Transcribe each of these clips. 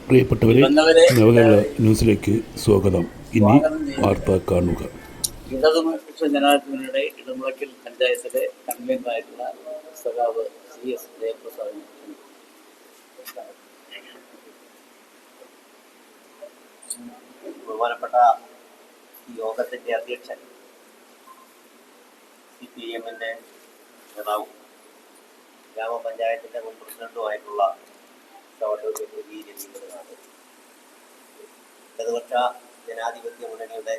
പ്രിയപ്പെട്ടവരെ, നവകേരള ന്യൂസിലേക്ക് സ്വാഗതം. ഇനി വാർത്ത കാണുക. ഇടതുപക്ഷ ജനാധിപത്യയുടെ ഇടമുളയ്ക്കൽ പഞ്ചായത്തിലെ കൺവീനറായിട്ടുള്ള സഖാവ് CS ജയപ്രസാദ്. ബഹുമാനപ്പെട്ട യോഗത്തിൻ്റെ അധ്യക്ഷൻ CPIM-ൻ്റെ നേതാവും ഗ്രാമപഞ്ചായത്തിൻ്റെ മുൻ പ്രസിഡന്റുമായിട്ടുള്ള ഇടതുപക്ഷ ജനാധിപത്യ മുന്നണിയുടെ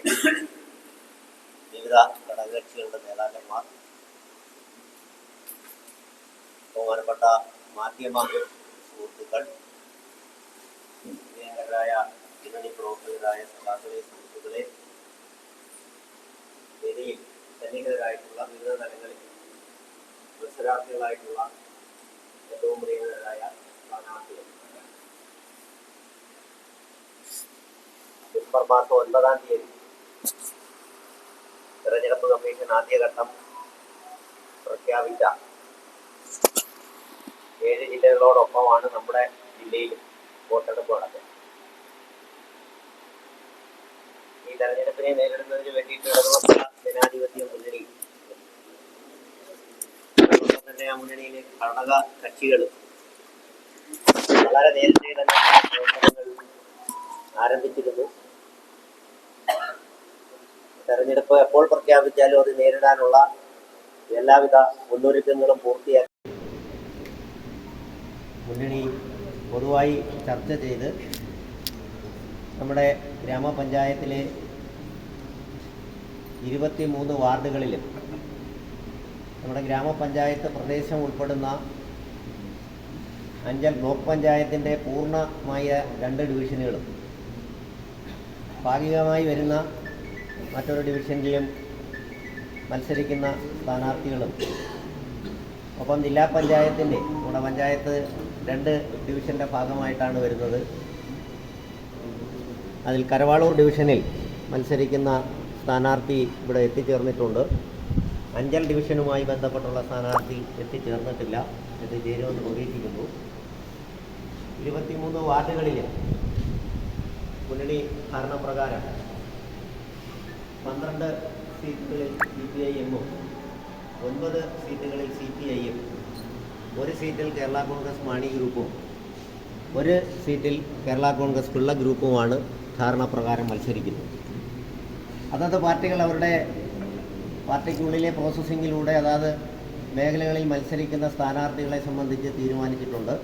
വിവിധ ഘടകകക്ഷികളുടെ നേതാക്കന്മാർ, ബഹുമാനപ്പെട്ട മാധ്യമ സുഹൃത്തുക്കൾ, പ്രിയങ്കരായ മുന്നണി പ്രവർത്തകരായ സഖാക്കളെ, സുഹൃത്തുക്കളെ, വേദിയിൽ സന്നിഹിതരായിട്ടുള്ള വിവിധ തലങ്ങളിൽ മത്സരാർത്ഥികളായിട്ടുള്ള ഏറ്റവും പ്രിയങ്കരായ സ്ഥാനാർത്ഥികൾ, ഡിസംബർ മാസം 9-ാം തീയതി തെരഞ്ഞെടുപ്പ് കമ്മീഷൻ ആദ്യഘട്ടം പ്രഖ്യാപിച്ച 7 ജില്ലകളോടൊപ്പമാണ് നമ്മുടെ ജില്ലയിൽ വോട്ടെടുപ്പ് നടക്കുന്നത്. ഈ തെരഞ്ഞെടുപ്പിനെ നേരിടുന്നതിന് വേണ്ടിയിട്ട് ഇടതുപക്ഷ ജനാധിപത്യ മുന്നണി, തന്നെ ആ മുന്നണിയിലെ ഘടക കക്ഷികൾ വളരെ നേരത്തെ തന്നെ പ്രവർത്തനങ്ങൾ ആരംഭിച്ചിരുന്നു. തെരഞ്ഞെടുപ്പ് എപ്പോൾ പ്രഖ്യാപിച്ചാലും അത് നേരിടാനുള്ള എല്ലാവിധ മുന്നൊരുക്കങ്ങളും പൂർത്തിയാക്കി മുന്നണി പൊതുവായി ചർച്ച ചെയ്ത് നമ്മുടെ ഗ്രാമപഞ്ചായത്തിലെ 23 വാർഡുകളിലും നമ്മുടെ ഗ്രാമപഞ്ചായത്ത് പ്രദേശം ഉൾപ്പെടുന്ന അഞ്ചൽ ബ്ലോക്ക് പഞ്ചായത്തിൻ്റെ പൂർണ്ണമായ 2 ഡിവിഷനുകളും ഭാഗികമായി വരുന്ന മറ്റൊരു ഡിവിഷനിലും മത്സരിക്കുന്ന സ്ഥാനാർത്ഥികളും, ഒപ്പം ജില്ലാ പഞ്ചായത്തിൻ്റെ, നമ്മുടെ പഞ്ചായത്ത് 2 ഡിവിഷൻ്റെ ഭാഗമായിട്ടാണ് വരുന്നത്. അതിൽ കരവാളൂർ ഡിവിഷനിൽ മത്സരിക്കുന്ന സ്ഥാനാർത്ഥി ഇവിടെ എത്തിച്ചേർന്നിട്ടുണ്ട്. അഞ്ചൽ ഡിവിഷനുമായി ബന്ധപ്പെട്ടുള്ള സ്ഥാനാർത്ഥി എത്തിച്ചേർന്നിട്ടില്ല. എത്തിച്ചേരുമെന്ന് പ്രതീക്ഷിക്കുന്നു. 23 വാർഡുകളിൽ മുന്നണി ഭരണപ്രകാരം 12 സീറ്റുകളിൽ CPIM-ഉം 9 സീറ്റുകളിൽ CPI-യും 1 സീറ്റിൽ കേരള കോൺഗ്രസ് മാണി ഗ്രൂപ്പും 1 സീറ്റിൽ കേരള കോൺഗ്രസ് പിള്ള ഗ്രൂപ്പുമാണ് ധാരണപ്രകാരം മത്സരിക്കുന്നത്. അതത് പാർട്ടികൾ അവരുടെ പാർട്ടിക്കുള്ളിലെ പ്രോസസ്സിങ്ങിലൂടെ അതാത് മേഖലകളിൽ മത്സരിക്കുന്ന സ്ഥാനാർത്ഥികളെ സംബന്ധിച്ച് തീരുമാനിച്ചിട്ടുണ്ട്.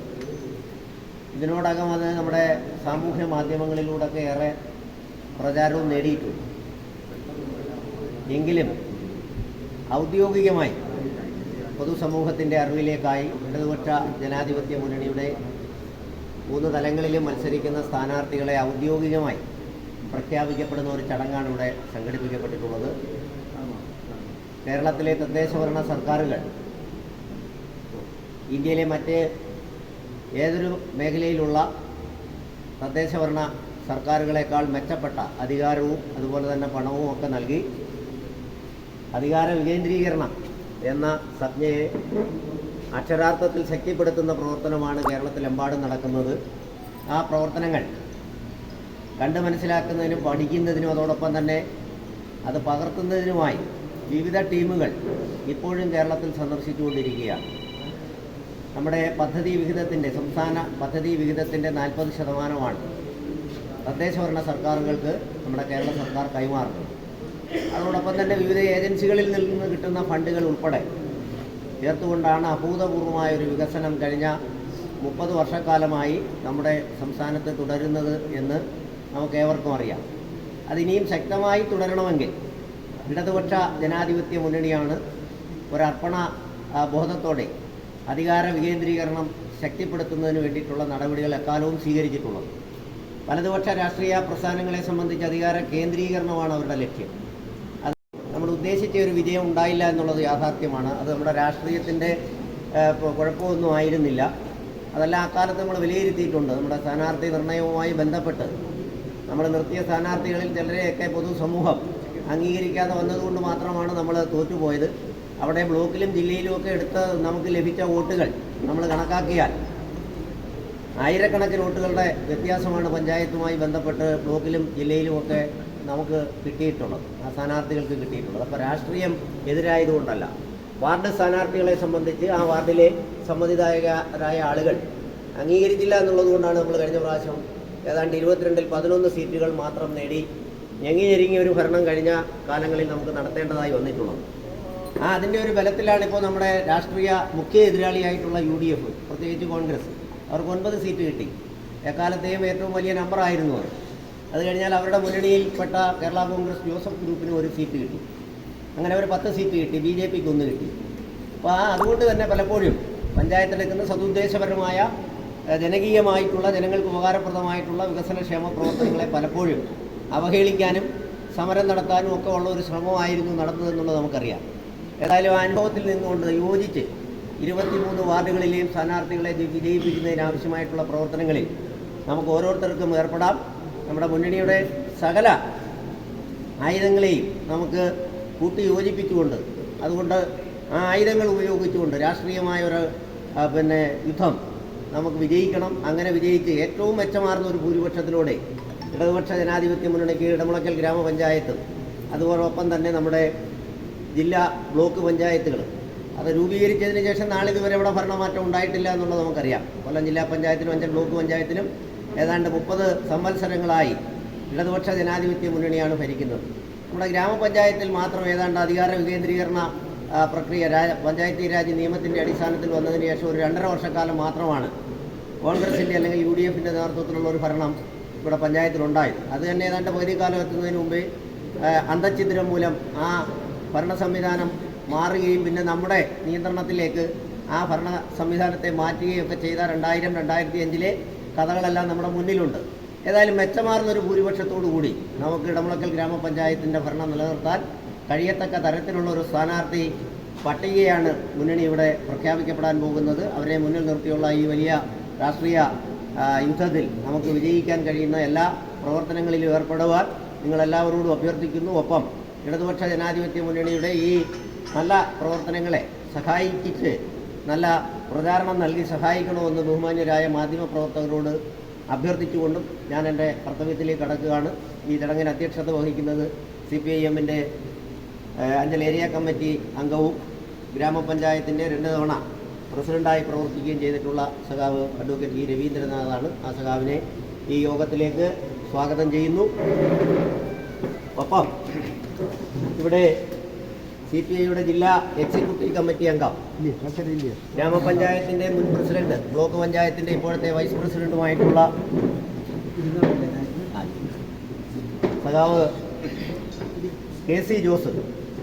ഇതിനോടകം അത് നമ്മുടെ സാമൂഹ്യ മാധ്യമങ്ങളിലൂടെയൊക്കെ ഏറെ പ്രചാരവും നേടിയിട്ടുണ്ട്. എങ്കിലും ഔദ്യോഗികമായി പൊതുസമൂഹത്തിൻ്റെ അറിവിലേക്കായി ഇടതുപക്ഷ ജനാധിപത്യ മുന്നണിയുടെ 3 തലങ്ങളിലും മത്സരിക്കുന്ന സ്ഥാനാർത്ഥികളെ ഔദ്യോഗികമായി പ്രഖ്യാപിക്കപ്പെടുന്ന ഒരു ചടങ്ങാണ് ഇവിടെ സംഘടിപ്പിക്കപ്പെട്ടിട്ടുള്ളത്. കേരളത്തിലെ തദ്ദേശഭരണ സർക്കാരുകൾ ഇന്ത്യയിലെ മറ്റ് ഏതൊരു മേഖലയിലുള്ള തദ്ദേശഭരണ സർക്കാരുകളെക്കാൾ മെച്ചപ്പെട്ട അധികാരവും അതുപോലെ തന്നെ പണവും ഒക്കെ നൽകി അധികാര വികേന്ദ്രീകരണം എന്ന സംജ്ഞയെ അക്ഷരാർത്ഥത്തിൽ ശക്തിപ്പെടുത്തുന്ന പ്രവർത്തനമാണ് കേരളത്തിലെമ്പാടും നടക്കുന്നത്. ആ പ്രവർത്തനങ്ങൾ കണ്ടു മനസ്സിലാക്കുന്നതിനും പഠിക്കുന്നതിനും അതോടൊപ്പം തന്നെ അത് പകർത്തുന്നതിനുമായി വിവിധ ടീമുകൾ ഇപ്പോഴും കേരളത്തിൽ സന്ദർശിച്ചുകൊണ്ടിരിക്കുകയാണ്. നമ്മുടെ പദ്ധതി വിഹിതത്തിൻ്റെ, സംസ്ഥാന പദ്ധതി വിഹിതത്തിൻ്റെ 40% തദ്ദേശഭരണ സർക്കാരുകൾക്ക് നമ്മുടെ കേരള സർക്കാർ കൈമാറുന്നത്. അതോടൊപ്പം തന്നെ വിവിധ ഏജൻസികളിൽ നിന്ന് കിട്ടുന്ന ഫണ്ടുകൾ ഉൾപ്പെടെ ചേർത്തുകൊണ്ടാണ് അഭൂതപൂർവമായൊരു വികസനം കഴിഞ്ഞ 30 വർഷക്കാലമായി നമ്മുടെ സംസ്ഥാനത്ത് തുടരുന്നത് എന്ന് നമുക്കേവർക്കും അറിയാം. അതിനിയും ശക്തമായി തുടരണമെങ്കിൽ ഇടതുപക്ഷ ജനാധിപത്യ മുന്നണിയാണ് ഒരർപ്പണ ബോധത്തോടെ അധികാര വികേന്ദ്രീകരണം ശക്തിപ്പെടുത്തുന്നതിന് വേണ്ടിയിട്ടുള്ള നടപടികൾ എക്കാലവും സ്വീകരിച്ചിട്ടുള്ളത്. വലതുപക്ഷ രാഷ്ട്രീയ പ്രസ്ഥാനങ്ങളെ സംബന്ധിച്ച് അധികാര കേന്ദ്രീകരണമാണ് അവരുടെ ലക്ഷ്യം. അത് നമ്മൾ ഉദ്ദേശിച്ച ഒരു വിജയം ഉണ്ടായില്ല എന്നുള്ളത് യാഥാർത്ഥ്യമാണ്. അത് നമ്മുടെ രാഷ്ട്രീയത്തിൻ്റെ കുഴപ്പമൊന്നും ആയിരുന്നില്ല. അതെല്ലാം അക്കാലത്ത് നമ്മൾ വിലയിരുത്തിയിട്ടുണ്ട്. നമ്മുടെ സ്ഥാനാർത്ഥി നിർണയവുമായി ബന്ധപ്പെട്ട് നമ്മൾ നിർത്തിയ സ്ഥാനാർത്ഥികളിൽ ചിലരെയൊക്കെ പൊതുസമൂഹം അംഗീകരിക്കാതെ വന്നതുകൊണ്ട് മാത്രമാണ് നമ്മൾ തോറ്റുപോയത്. അവിടെ ബ്ലോക്കിലും ജില്ലയിലുമൊക്കെ എടുത്ത് നമുക്ക് ലഭിച്ച വോട്ടുകൾ നമ്മൾ കണക്കാക്കിയാൽ ആയിരക്കണക്കിന് വോട്ടുകളുടെ വ്യത്യാസമാണ് പഞ്ചായത്തുമായി ബന്ധപ്പെട്ട് ബ്ലോക്കിലും ജില്ലയിലുമൊക്കെ നമുക്ക് കിട്ടിയിട്ടുള്ളത്, ആ സ്ഥാനാർത്ഥികൾക്ക് കിട്ടിയിട്ടുള്ളത്. അപ്പോൾ രാഷ്ട്രീയം എതിരായതുകൊണ്ടല്ല. വാർഡ് സ്ഥാനാർത്ഥികളെ സംബന്ധിച്ച് ആ വാർഡിലെ സമ്മതിദായകരായ ആളുകൾ അംഗീകരിച്ചില്ല എന്നുള്ളത് കൊണ്ടാണ് നമ്മൾ കഴിഞ്ഞ പ്രാവശ്യം ഏതാണ്ട് 22-ൽ 11 സീറ്റുകൾ മാത്രം നേടി ഞെങ്ങിഞ്ഞെരുങ്ങിയ ഒരു ഭരണം കഴിഞ്ഞ കാലങ്ങളിൽ നമുക്ക് നടത്തേണ്ടതായി വന്നിട്ടുള്ളത്. അതിൻ്റെ ഒരു ബലത്തിലാണ് ഇപ്പോൾ നമ്മുടെ രാഷ്ട്രീയ മുഖ്യ എതിരാളിയായിട്ടുള്ള UDF, പ്രത്യേകിച്ച് കോൺഗ്രസ്, അവർക്ക് 9 സീറ്റ് കിട്ടി. എക്കാലത്തെയും ഏറ്റവും വലിയ നമ്പറായിരുന്നു അത്. അത് കഴിഞ്ഞാൽ അവരുടെ മുന്നണിയിൽപ്പെട്ട കേരള കോൺഗ്രസ് ജോസഫ് ഗ്രൂപ്പിന് 1 സീറ്റ് കിട്ടി. അങ്ങനെ അവർ 10 സീറ്റ് കിട്ടി. BJPക്ക് 1 കിട്ടി. അപ്പോൾ അതുകൊണ്ട് തന്നെ പലപ്പോഴും പഞ്ചായത്തിലെടുക്കുന്ന സതുദ്ദേശപരമായ ജനകീയമായിട്ടുള്ള ജനങ്ങൾക്ക് ഉപകാരപ്രദമായിട്ടുള്ള വികസനക്ഷേമ പ്രവർത്തനങ്ങളെ പലപ്പോഴും അവഹേളിക്കാനും സമരം നടത്താനും ഒക്കെ ഉള്ള ഒരു ശ്രമമായിരുന്നു നടന്നതെന്നുള്ളത് നമുക്കറിയാം. ഏതായാലും ആ അനുഭവത്തിൽ നിന്നുകൊണ്ട് യോജിച്ച് 23 വാർഡുകളിലെയും സ്ഥാനാർത്ഥികളെ വിജയിപ്പിക്കുന്നതിനാവശ്യമായിട്ടുള്ള പ്രവർത്തനങ്ങളിൽ നമുക്ക് ഓരോരുത്തർക്കും ഏർപ്പെടാം. നമ്മുടെ മുന്നണിയുടെ സകല ആയുധങ്ങളെയും നമുക്ക് കൂട്ടി യോജിപ്പിച്ചുകൊണ്ട്, അതുകൊണ്ട് ആ ആയുധങ്ങൾ ഉപയോഗിച്ചുകൊണ്ട് രാഷ്ട്രീയമായൊരു യുദ്ധം നമുക്ക് വിജയിക്കണം. അങ്ങനെ വിജയിച്ച് ഏറ്റവും മെച്ചമാർന്ന ഒരു ഭൂരിപക്ഷത്തിലൂടെ ഇടതുപക്ഷ ജനാധിപത്യ മുന്നണിക്ക് ഇടമുളയ്ക്കൽ ഗ്രാമപഞ്ചായത്തും അതോടൊപ്പം തന്നെ നമ്മുടെ ജില്ലാ ബ്ലോക്ക് പഞ്ചായത്തുകൾ അത് രൂപീകരിച്ചതിന് ശേഷം നാളിതുവരെ ഇവിടെ ഭരണമാറ്റം ഉണ്ടായിട്ടില്ല എന്നുള്ളത് നമുക്കറിയാം. കൊല്ലം ജില്ലാ പഞ്ചായത്തിലും അഞ്ചൽ ബ്ലോക്ക് പഞ്ചായത്തിലും ഏതാണ്ട് 30 സംവത്സരങ്ങളായി ഇടതുപക്ഷ ജനാധിപത്യ മുന്നണിയാണ് ഭരിക്കുന്നത്. നമ്മുടെ ഗ്രാമപഞ്ചായത്തിൽ മാത്രം ഏതാണ്ട് അധികാര വികേന്ദ്രീകരണ പ്രക്രിയ പഞ്ചായത്തി രാജ് നിയമത്തിൻ്റെ അടിസ്ഥാനത്തിൽ വന്നതിന് ശേഷം ഒരു 2.5 വർഷക്കാലം മാത്രമാണ് കോൺഗ്രസിൻ്റെ അല്ലെങ്കിൽ UDFൻ്റെ നേതൃത്വത്തിലുള്ള ഒരു ഭരണം ഇവിടെ പഞ്ചായത്തിലുണ്ടായത്. അത് തന്നെ ഏതാണ്ട് പകുതിക്കാലം എത്തുന്നതിന് മുമ്പേ അന്തഛിദ്രം മൂലം ആ ഭരണ സംവിധാനം മാറുകയും പിന്നെ നമ്മുടെ നിയന്ത്രണത്തിലേക്ക് ആ ഭരണ സംവിധാനത്തെ മാറ്റുകയൊക്കെ ചെയ്ത 2000-2005 കഥകളെല്ലാം നമ്മുടെ മുന്നിലുണ്ട്. ഏതായാലും മെച്ചമാർന്നൊരു ഭൂരിപക്ഷത്തോടു കൂടി നമുക്ക് ഇടമുളയ്ക്കൽ ഗ്രാമപഞ്ചായത്തിൻ്റെ ഭരണം നിലനിർത്താൻ കഴിയത്തക്ക തരത്തിലുള്ള ഒരു സ്ഥാനാർത്ഥി പട്ടികയാണ് മുന്നണി ഇവിടെ പ്രഖ്യാപിക്കപ്പെടാൻ പോകുന്നത്. അവരെ മുന്നിൽ നിർത്തിയുള്ള ഈ വലിയ രാഷ്ട്രീയ യുദ്ധത്തിൽ നമുക്ക് വിജയിക്കാൻ കഴിയുന്ന എല്ലാ പ്രവർത്തനങ്ങളിലും ഏർപ്പെടുവാൻ നിങ്ങളെല്ലാവരോടും അഭ്യർത്ഥിക്കുന്നു. ഒപ്പം ഇടതുപക്ഷ ജനാധിപത്യ മുന്നണിയുടെ ഈ നല്ല പ്രവർത്തനങ്ങളെ സഹായിച്ച് നല്ല പ്രചാരണം നൽകി സഹായിക്കണമെന്ന് ബഹുമാന്യരായ മാധ്യമപ്രവർത്തകരോട് അഭ്യർത്ഥിച്ചുകൊണ്ടും ഞാൻ എൻ്റെ കർത്തവ്യത്തിലേക്ക് കടക്കുകയാണ്. ഈ ചടങ്ങിന് അധ്യക്ഷത വഹിക്കുന്നത് CPIMൻ്റെ അഞ്ചൽ ഏരിയ കമ്മിറ്റി അംഗവും ഗ്രാമപഞ്ചായത്തിൻ്റെ 2 തവണ പ്രസിഡൻ്റായി പ്രവർത്തിക്കുകയും ചെയ്തിട്ടുള്ള സഖാവ് അഡ്വക്കേറ്റ് E. രവീന്ദ്രനാഥാണ്. ആ സഖാവിനെ ഈ യോഗത്തിലേക്ക് സ്വാഗതം ചെയ്യുന്നു. ഒപ്പം ഇവിടെ CPIയുടെ ജില്ലാ എക്സിക്യൂട്ടീവ് കമ്മിറ്റി അംഗം, ഗ്രാമപഞ്ചായത്തിൻ്റെ മുൻ പ്രസിഡന്റ്, ബ്ലോക്ക് പഞ്ചായത്തിൻ്റെ ഇപ്പോഴത്തെ വൈസ് പ്രസിഡന്റുമായിട്ടുള്ള സഖാവ് KC ജോസ്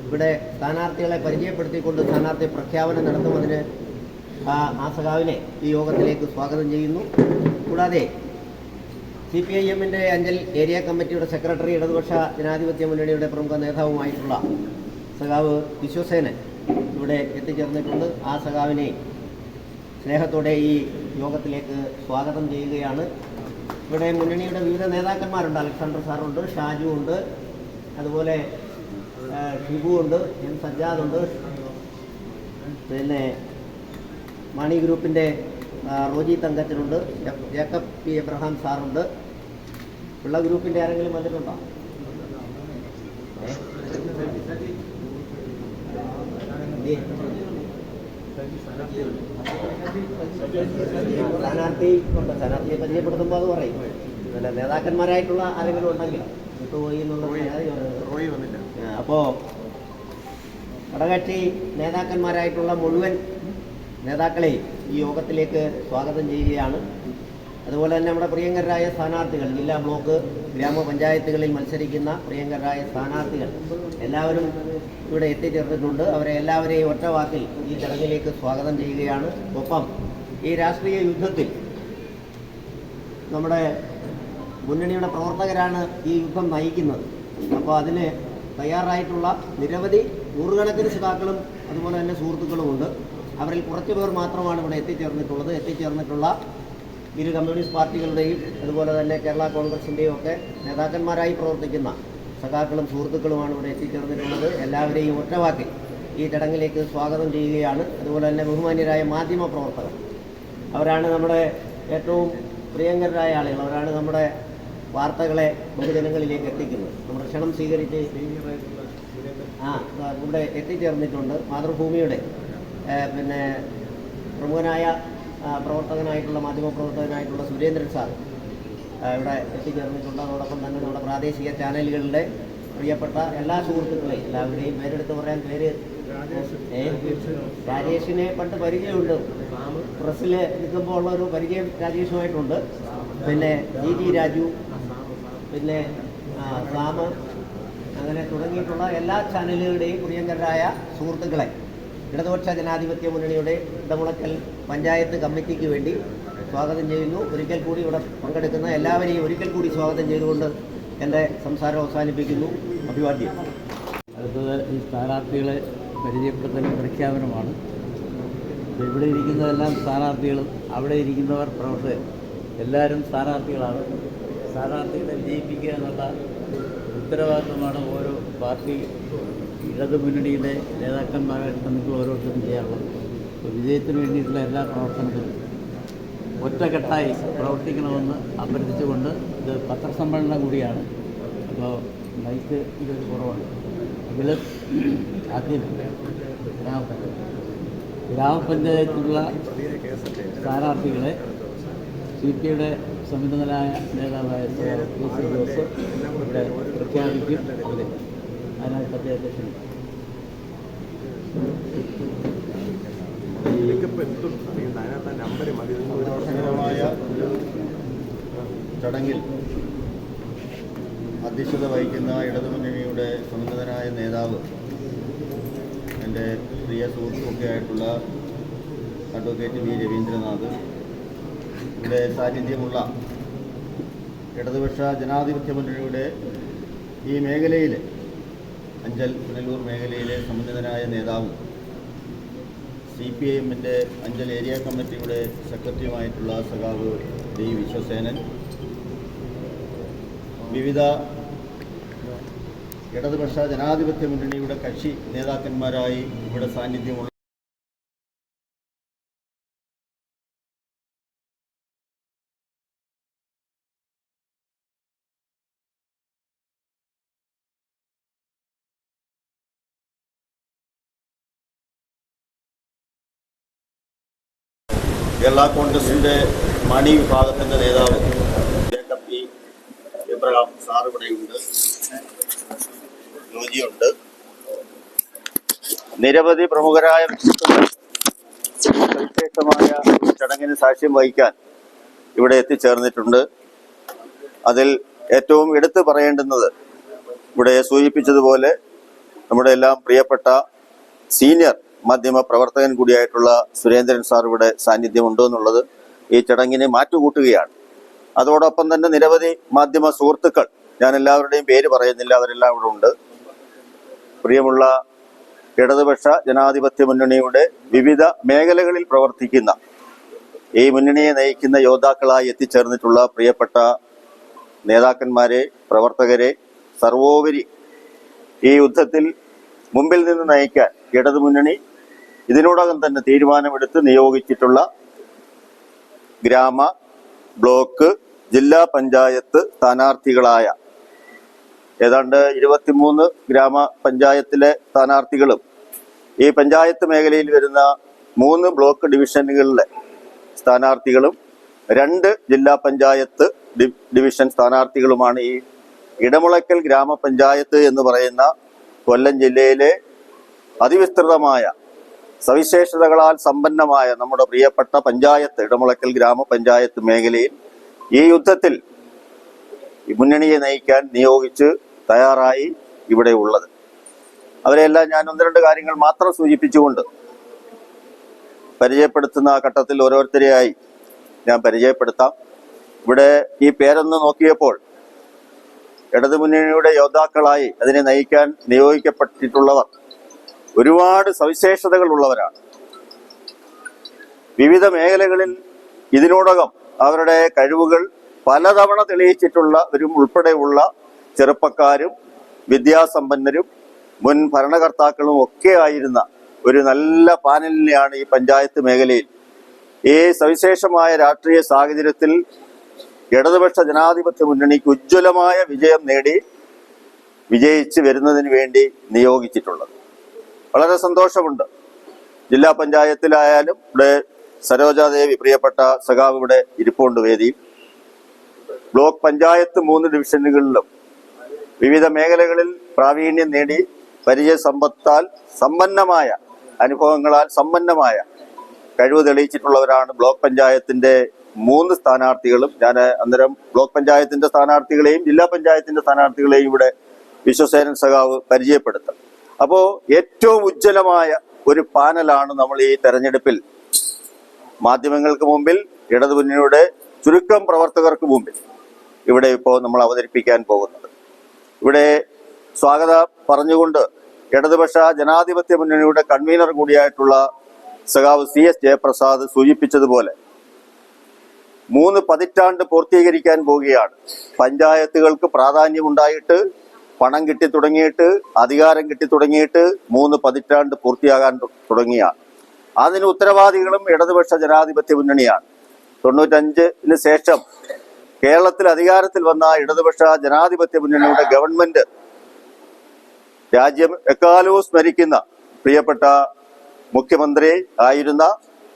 ഇവിടെ സ്ഥാനാർത്ഥികളെ പരിചയപ്പെടുത്തിക്കൊണ്ട് സ്ഥാനാർത്ഥി പ്രഖ്യാപനം നടത്തുന്നതിന് ആ സഖാവിനെ ഈ യോഗത്തിലേക്ക് സ്വാഗതം ചെയ്യുന്നു. കൂടാതെ CPIMൻ്റെ അഞ്ചൽ ഏരിയ കമ്മിറ്റിയുടെ സെക്രട്ടറി, ഇടതുപക്ഷ ജനാധിപത്യ മുന്നണിയുടെ പ്രമുഖ നേതാവുമായിട്ടുള്ള സഖാവ് വിശ്വസേനൻ ഇവിടെ എത്തിച്ചേർന്നിട്ടുണ്ട്. ആ സഖാവിനെ സ്നേഹത്തോടെ ഈ യോഗത്തിലേക്ക് സ്വാഗതം ചെയ്യുകയാണ്. ഇവിടെ മുന്നണിയുടെ വിവിധ നേതാക്കന്മാരുണ്ട്. അലക്സാണ്ടർ സാറുണ്ട്, ഷാജു ഉണ്ട്, അതുപോലെ ഷിബു ഉണ്ട്, N. സജ്ജാദുണ്ട്, പിന്നെ മണി ഗ്രൂപ്പിൻ്റെ റോജി തങ്കച്ചനുണ്ട്, ജേക്കബ് P. എബ്രഹാം സാറുണ്ട്. പിള്ള ഗ്രൂപ്പിൻ്റെ ആരെങ്കിലും വന്നിട്ടുണ്ടോ? സ്ഥാനാർത്ഥിയെ പരിചയപ്പെടുത്തുമ്പോൾ അത് പറയും. അല്ല, നേതാക്കന്മാരായിട്ടുള്ള ആരെങ്കിലും ഉണ്ടെങ്കിൽ പോയി എന്നുള്ള അപ്പോൾ ഘടകകക്ഷി നേതാക്കന്മാരായിട്ടുള്ള മുഴുവൻ നേതാക്കളെയും ഈ യോഗത്തിലേക്ക് സ്വാഗതം ചെയ്യുകയാണ്. അതുപോലെ തന്നെ നമ്മുടെ പ്രിയങ്കരായ സ്ഥാനാർത്ഥികൾ, ജില്ലാ ബ്ലോക്ക് ഗ്രാമപഞ്ചായത്തുകളിൽ മത്സരിക്കുന്ന പ്രിയങ്കരായ സ്ഥാനാർത്ഥികൾ എല്ലാവരും ഇവിടെ എത്തിച്ചേർന്നിട്ടുണ്ട്. അവരെ എല്ലാവരെയും ഒറ്റ വാക്കിൽ ഈ ചടങ്ങിലേക്ക് സ്വാഗതം ചെയ്യുകയാണ്. ഒപ്പം ഈ രാഷ്ട്രീയ യുദ്ധത്തിൽ നമ്മുടെ മുന്നണിയുടെ പ്രവർത്തകരാണ് ഈ യുദ്ധം നയിക്കുന്നത്. അപ്പോൾ അതിന് തയ്യാറായിട്ടുള്ള നിരവധി നൂറുകണക്കിന് സഖാക്കളും അതുപോലെ തന്നെ സുഹൃത്തുക്കളുമുണ്ട്. അവരിൽ കുറച്ച് പേർ മാത്രമാണ് ഇവിടെ എത്തിച്ചേർന്നിട്ടുള്ള ഇരു കമ്മ്യൂണിസ്റ്റ് പാർട്ടികളുടെയും അതുപോലെ തന്നെ കേരള കോൺഗ്രസിൻ്റെയും ഒക്കെ നേതാക്കന്മാരായി പ്രവർത്തിക്കുന്ന സഖാക്കളും സുഹൃത്തുക്കളുമാണ് ഇവിടെ എത്തിച്ചേർന്നിട്ടുള്ളത്. എല്ലാവരെയും ഒറ്റവാക്കിൽ ഈ ചടങ്ങിലേക്ക് സ്വാഗതം ചെയ്യുകയാണ്. അതുപോലെ തന്നെ ബഹുമാന്യരായ മാധ്യമ പ്രവർത്തകർ, അവരാണ് നമ്മുടെ ഏറ്റവും പ്രിയങ്കരായ ആളുകൾ, അവരാണ് നമ്മുടെ വാർത്തകളെ ബഹുജനങ്ങളിലേക്ക് എത്തിക്കുന്നത്. നമ്മുടെ ക്ഷണം സ്വീകരിച്ച് ഇവിടെ എത്തിച്ചേർന്നിട്ടുണ്ട് മാതൃഭൂമിയുടെ പിന്നെ പ്രമുഖനായ പ്രവർത്തകനായിട്ടുള്ള മാധ്യമപ്രവർത്തകനായിട്ടുള്ള സുരേന്ദ്രൻ സാർ ഇവിടെ എത്തിച്ചേർന്നിട്ടുണ്ട്. അതോടൊപ്പം തന്നെ നമ്മുടെ പ്രാദേശിക ചാനലുകളുടെ പ്രിയപ്പെട്ട എല്ലാ സുഹൃത്തുക്കളെയും എല്ലാവരുടെയും പേരെടുത്ത് പറയാൻ രാജേഷിനെ പണ്ട് പരിചയമുണ്ട്, പ്രസ്സിൽ നിൽക്കുമ്പോൾ ഉള്ളൊരു പരിചയം രാജേഷുമായിട്ടുണ്ട്. പിന്നെ ജി രാജു, പിന്നെ സാമ്, അങ്ങനെ തുടങ്ങിയിട്ടുള്ള എല്ലാ ചാനലുകളുടെയും പ്രിയങ്കരായ സുഹൃത്തുക്കളെ ഇടതുപക്ഷ ജനാധിപത്യ മുന്നണിയുടെ ഇടമുളക്കൽ പഞ്ചായത്ത് കമ്മിറ്റിക്ക് വേണ്ടി സ്വാഗതം ചെയ്യുന്നു. ഒരിക്കൽ കൂടി ഇവിടെ പങ്കെടുക്കുന്ന എല്ലാവരെയും ഒരിക്കൽ കൂടി സ്വാഗതം ചെയ്തുകൊണ്ട് എൻ്റെ സംസാരം അവസാനിപ്പിക്കുന്നു. അഭിവാദ്യം. അടുത്തത് ഈ സ്ഥാനാർത്ഥികളെ പരിചയപ്പെടുത്തലും പ്രഖ്യാപനമാണ്. ഇവിടെ ഇരിക്കുന്നതെല്ലാം സ്ഥാനാർത്ഥികളും അവിടെ ഇരിക്കുന്നവർ പ്രവർത്തകർ, എല്ലാവരും സ്ഥാനാർത്ഥികളാണ്. സ്ഥാനാർത്ഥികളെ വിജയിപ്പിക്കുക എന്നുള്ള ഉത്തരവാദിത്വമാണ് ഓരോ പാർട്ടി ഇടതുമുന്നണിയിലെ നേതാക്കന്മാരായിട്ട് നിങ്ങൾ ഓരോരുത്തരും ചെയ്യാറുള്ളത്. വിജയത്തിന് വേണ്ടിയിട്ടുള്ള എല്ലാ പ്രവർത്തനത്തിലും ഒറ്റക്കെട്ടായി പ്രവർത്തിക്കണമെന്ന് അഭ്യർത്ഥിച്ചുകൊണ്ട്, ഇത് പത്രസമ്മേളനം കൂടിയാണ്, അപ്പോൾ മൈക്ക് ഇതൊരു കുറവാണ്. ഇതിൽ ആദ്യം ഗ്രാമപഞ്ചായത്തിലുള്ള സ്ഥാനാർത്ഥികളെ CPIയുടെ സമുന്നതനായ നേതാവായ KC ജോസഫ് ഇവിടെ പ്രഖ്യാപിക്കും. അതിനായിട്ട് അദ്ദേഹത്തെ ക്ഷണിക്കും. ചടങ്ങിൽ അധ്യക്ഷത വഹിക്കുന്ന ഇടതുമുന്നണിയുടെ സമുന്നതനായ നേതാവ്, എൻ്റെ പ്രിയ സുഹൃത്തുമൊക്കെ ആയിട്ടുള്ള അഡ്വക്കേറ്റ് വി രവീന്ദ്രനാഥ്, ഇവിടെ സാന്നിധ്യമുള്ള ഇടതുപക്ഷ ജനാധിപത്യ മുന്നണിയുടെ ഈ മേഖലയിലെ അഞ്ചൽ പുനലൂർ മേഖലയിലെ സമുന്നതനായ നേതാവും CPIഎമ്മിൻ്റെ അഞ്ചൽ ഏരിയ കമ്മിറ്റിയുടെ സെക്രട്ടറിയുമായിട്ടുള്ള സഖാവ് D വിശ്വസേനൻ, വിവിധ ഇടതുപക്ഷ ജനാധിപത്യ മുന്നണിയുടെ കക്ഷി നേതാക്കന്മാരായി ഇവിടെ സാന്നിധ്യമുള്ള കേരള കോൺഗ്രസിൻ്റെ മണി വിഭാഗത്തിൻ്റെ നേതാവ് P. എബ്രഹാം സാർ ഇവിടെയുണ്ട്, ജോജിയുണ്ട്. നിരവധി പ്രമുഖരായ വ്യക്തിത്വങ്ങൾ സവിശേഷമായ ചടങ്ങിന് സാക്ഷ്യം വഹിക്കാൻ ഇവിടെ എത്തിച്ചേർന്നിട്ടുണ്ട്. അതിൽ ഏറ്റവും എടുത്തു പറയേണ്ടുന്നത്, ഇവിടെ സൂചിപ്പിച്ചതുപോലെ നമ്മുടെ എല്ലാം പ്രിയപ്പെട്ട സീനിയർ മാധ്യമ പ്രവർത്തകൻ കൂടിയായിട്ടുള്ള സുരേന്ദ്രൻ സാർ ഇവിടെ സാന്നിധ്യമുണ്ടോ എന്നുള്ളത് ഈ ചടങ്ങിനെ മാറ്റുകൂട്ടുകയാണ്. അതോടൊപ്പം തന്നെ നിരവധി മാധ്യമ സുഹൃത്തുക്കൾ, ഞാൻ എല്ലാവരുടെയും പേര് പറയുന്നില്ല, അവരെല്ലാം ഇവിടെ ഉണ്ട്. പ്രിയമുള്ള ഇടതുപക്ഷ ജനാധിപത്യ മുന്നണിയുടെ വിവിധ മേഖലകളിൽ പ്രവർത്തിക്കുന്ന ഈ മുന്നണിയെ നയിക്കുന്ന യോദ്ധാക്കളായി എത്തിച്ചേർന്നിട്ടുള്ള പ്രിയപ്പെട്ട നേതാക്കന്മാരെ, പ്രവർത്തകരെ, സർവോപരി ഈ യുദ്ധത്തിൽ മുമ്പിൽ നിന്ന് നയിക്കാൻ ഇടതുമുന്നണി ഇതിനോടകം തന്നെ തീരുമാനമെടുത്ത് നിയോഗിച്ചിട്ടുള്ള ഗ്രാമ, ബ്ലോക്ക്, ജില്ലാ പഞ്ചായത്ത് സ്ഥാനാർത്ഥികളായ ഏതാണ്ട് 23 ഗ്രാമപഞ്ചായത്തിലെ സ്ഥാനാർത്ഥികളും ഈ പഞ്ചായത്ത് മേഖലയിൽ വരുന്ന 3 ബ്ലോക്ക് ഡിവിഷനുകളിലെ സ്ഥാനാർത്ഥികളും 2 ജില്ലാ പഞ്ചായത്ത് ഡിവിഷൻ സ്ഥാനാർത്ഥികളുമാണ് ഈ ഇടമുളയ്ക്കൽ ഗ്രാമപഞ്ചായത്ത് എന്ന് പറയുന്ന കൊല്ലം ജില്ലയിലെ അതിവിസ്തൃതമായ സവിശേഷതകളാൽ സമ്പന്നമായ നമ്മുടെ പ്രിയപ്പെട്ട പഞ്ചായത്ത്, ഇടമുളയ്ക്കൽ ഗ്രാമപഞ്ചായത്ത് മേഖലയിൽ ഈ യുദ്ധത്തിൽ മുന്നണിയെ നയിക്കാൻ നിയോഗിച്ച് തയ്യാറായി ഇവിടെ ഉള്ളത്. അവരെല്ലാം ഞാൻ 1-2 കാര്യങ്ങൾ മാത്രം സൂചിപ്പിച്ചുകൊണ്ട് പരിചയപ്പെടുത്തുന്ന ഘട്ടത്തിൽ ഓരോരുത്തരെയായി ഞാൻ പരിചയപ്പെടുത്താം. ഇവിടെ ഈ പേരൊന്ന് നോക്കിയപ്പോൾ ഇടതുമുന്നണിയുടെ യോദ്ധാക്കളായി അതിനെ നയിക്കാൻ നിയോഗിക്കപ്പെട്ടിട്ടുള്ളവർ ഒരുപാട് സവിശേഷതകൾ ഉള്ളവരാണ്. വിവിധ മേഖലകളിൽ ഇതിനോടകം അവരുടെ കഴിവുകൾ പലതവണ തെളിയിച്ചിട്ടുള്ളവരും ഉൾപ്പെടെയുള്ള ചെറുപ്പക്കാരും വിദ്യാസമ്പന്നരും മുൻ ഭരണകർത്താക്കളും ഒക്കെ ആയിരുന്ന ഒരു നല്ല പാനലിനെയാണ് ഈ പഞ്ചായത്ത് മേഖലയിൽ ഈ സവിശേഷമായ രാഷ്ട്രീയ സാഹചര്യത്തിൽ ഇടതുപക്ഷ ജനാധിപത്യ മുന്നണിക്ക് ഉജ്ജ്വലമായ വിജയം നേടി വിജയിച്ച് വരുന്നതിന് വേണ്ടി നിയോഗിച്ചിട്ടുള്ളത്. വളരെ സന്തോഷമുണ്ട്. ജില്ലാ പഞ്ചായത്തിലായാലും ഇവിടെ സരോജാദേവി പ്രിയപ്പെട്ട സഖാവ് ഇവിടെ ഇരിപ്പുണ്ട് വേദിയിൽ. ബ്ലോക്ക് പഞ്ചായത്ത് 3 ഡിവിഷനുകളിലും വിവിധ മേഖലകളിൽ പ്രാവീണ്യം നേടി പരിചയ സമ്പത്താൽ സമ്പന്നമായ അനുഭവങ്ങളാൽ സമ്പന്നമായ കഴിവ് തെളിയിച്ചിട്ടുള്ളവരാണ് ബ്ലോക്ക് പഞ്ചായത്തിന്റെ 3 സ്ഥാനാർത്ഥികളും. ഞാൻ അന്നേരം ബ്ലോക്ക് പഞ്ചായത്തിന്റെ സ്ഥാനാർത്ഥികളെയും ജില്ലാ പഞ്ചായത്തിന്റെ സ്ഥാനാർത്ഥികളെയും ഇവിടെ വിശ്വസേനൻ സഖാവ് പരിചയപ്പെടുത്തും. അപ്പോൾ ഏറ്റവും ഉജ്ജ്വലമായ ഒരു പാനലാണ് നമ്മൾ ഈ തെരഞ്ഞെടുപ്പിൽ മാധ്യമങ്ങൾക്ക് മുമ്പിൽ, ഇടതുമുന്നണിയുടെ ചുരുക്കം പ്രവർത്തകർക്ക് മുമ്പിൽ ഇവിടെ ഇപ്പോൾ നമ്മൾ അവതരിപ്പിക്കാൻ പോകുന്നത്. ഇവിടെ സ്വാഗതം പറഞ്ഞുകൊണ്ട് ഇടതുപക്ഷ ജനാധിപത്യ മുന്നണിയുടെ കൺവീനർ കൂടിയായിട്ടുള്ള സഖാവ് CS ജയപ്രസാദ് സൂചിപ്പിച്ചതുപോലെ 3 പതിറ്റാണ്ട് പൂർത്തീകരിക്കാൻ പോവുകയാണ്. പഞ്ചായത്തുകൾക്ക് പ്രാധാന്യമുണ്ടായിട്ട്, പണം കിട്ടി തുടങ്ങിയിട്ട്, അധികാരം കിട്ടി തുടങ്ങിയിട്ട് 3 പതിറ്റാണ്ട് പൂർത്തിയാകാൻ തുടങ്ങിയാണ്. അതിന് ഉത്തരവാദികളും ഇടതുപക്ഷ ജനാധിപത്യ മുന്നണിയാണ്. 95-ന് ശേഷം കേരളത്തിൽ അധികാരത്തിൽ വന്ന ഇടതുപക്ഷ ജനാധിപത്യ മുന്നണിയുടെ ഗവൺമെന്റ്, രാജ്യം എക്കാലവും സ്മരിക്കുന്ന പ്രിയപ്പെട്ട മുഖ്യമന്ത്രി ആയിരുന്ന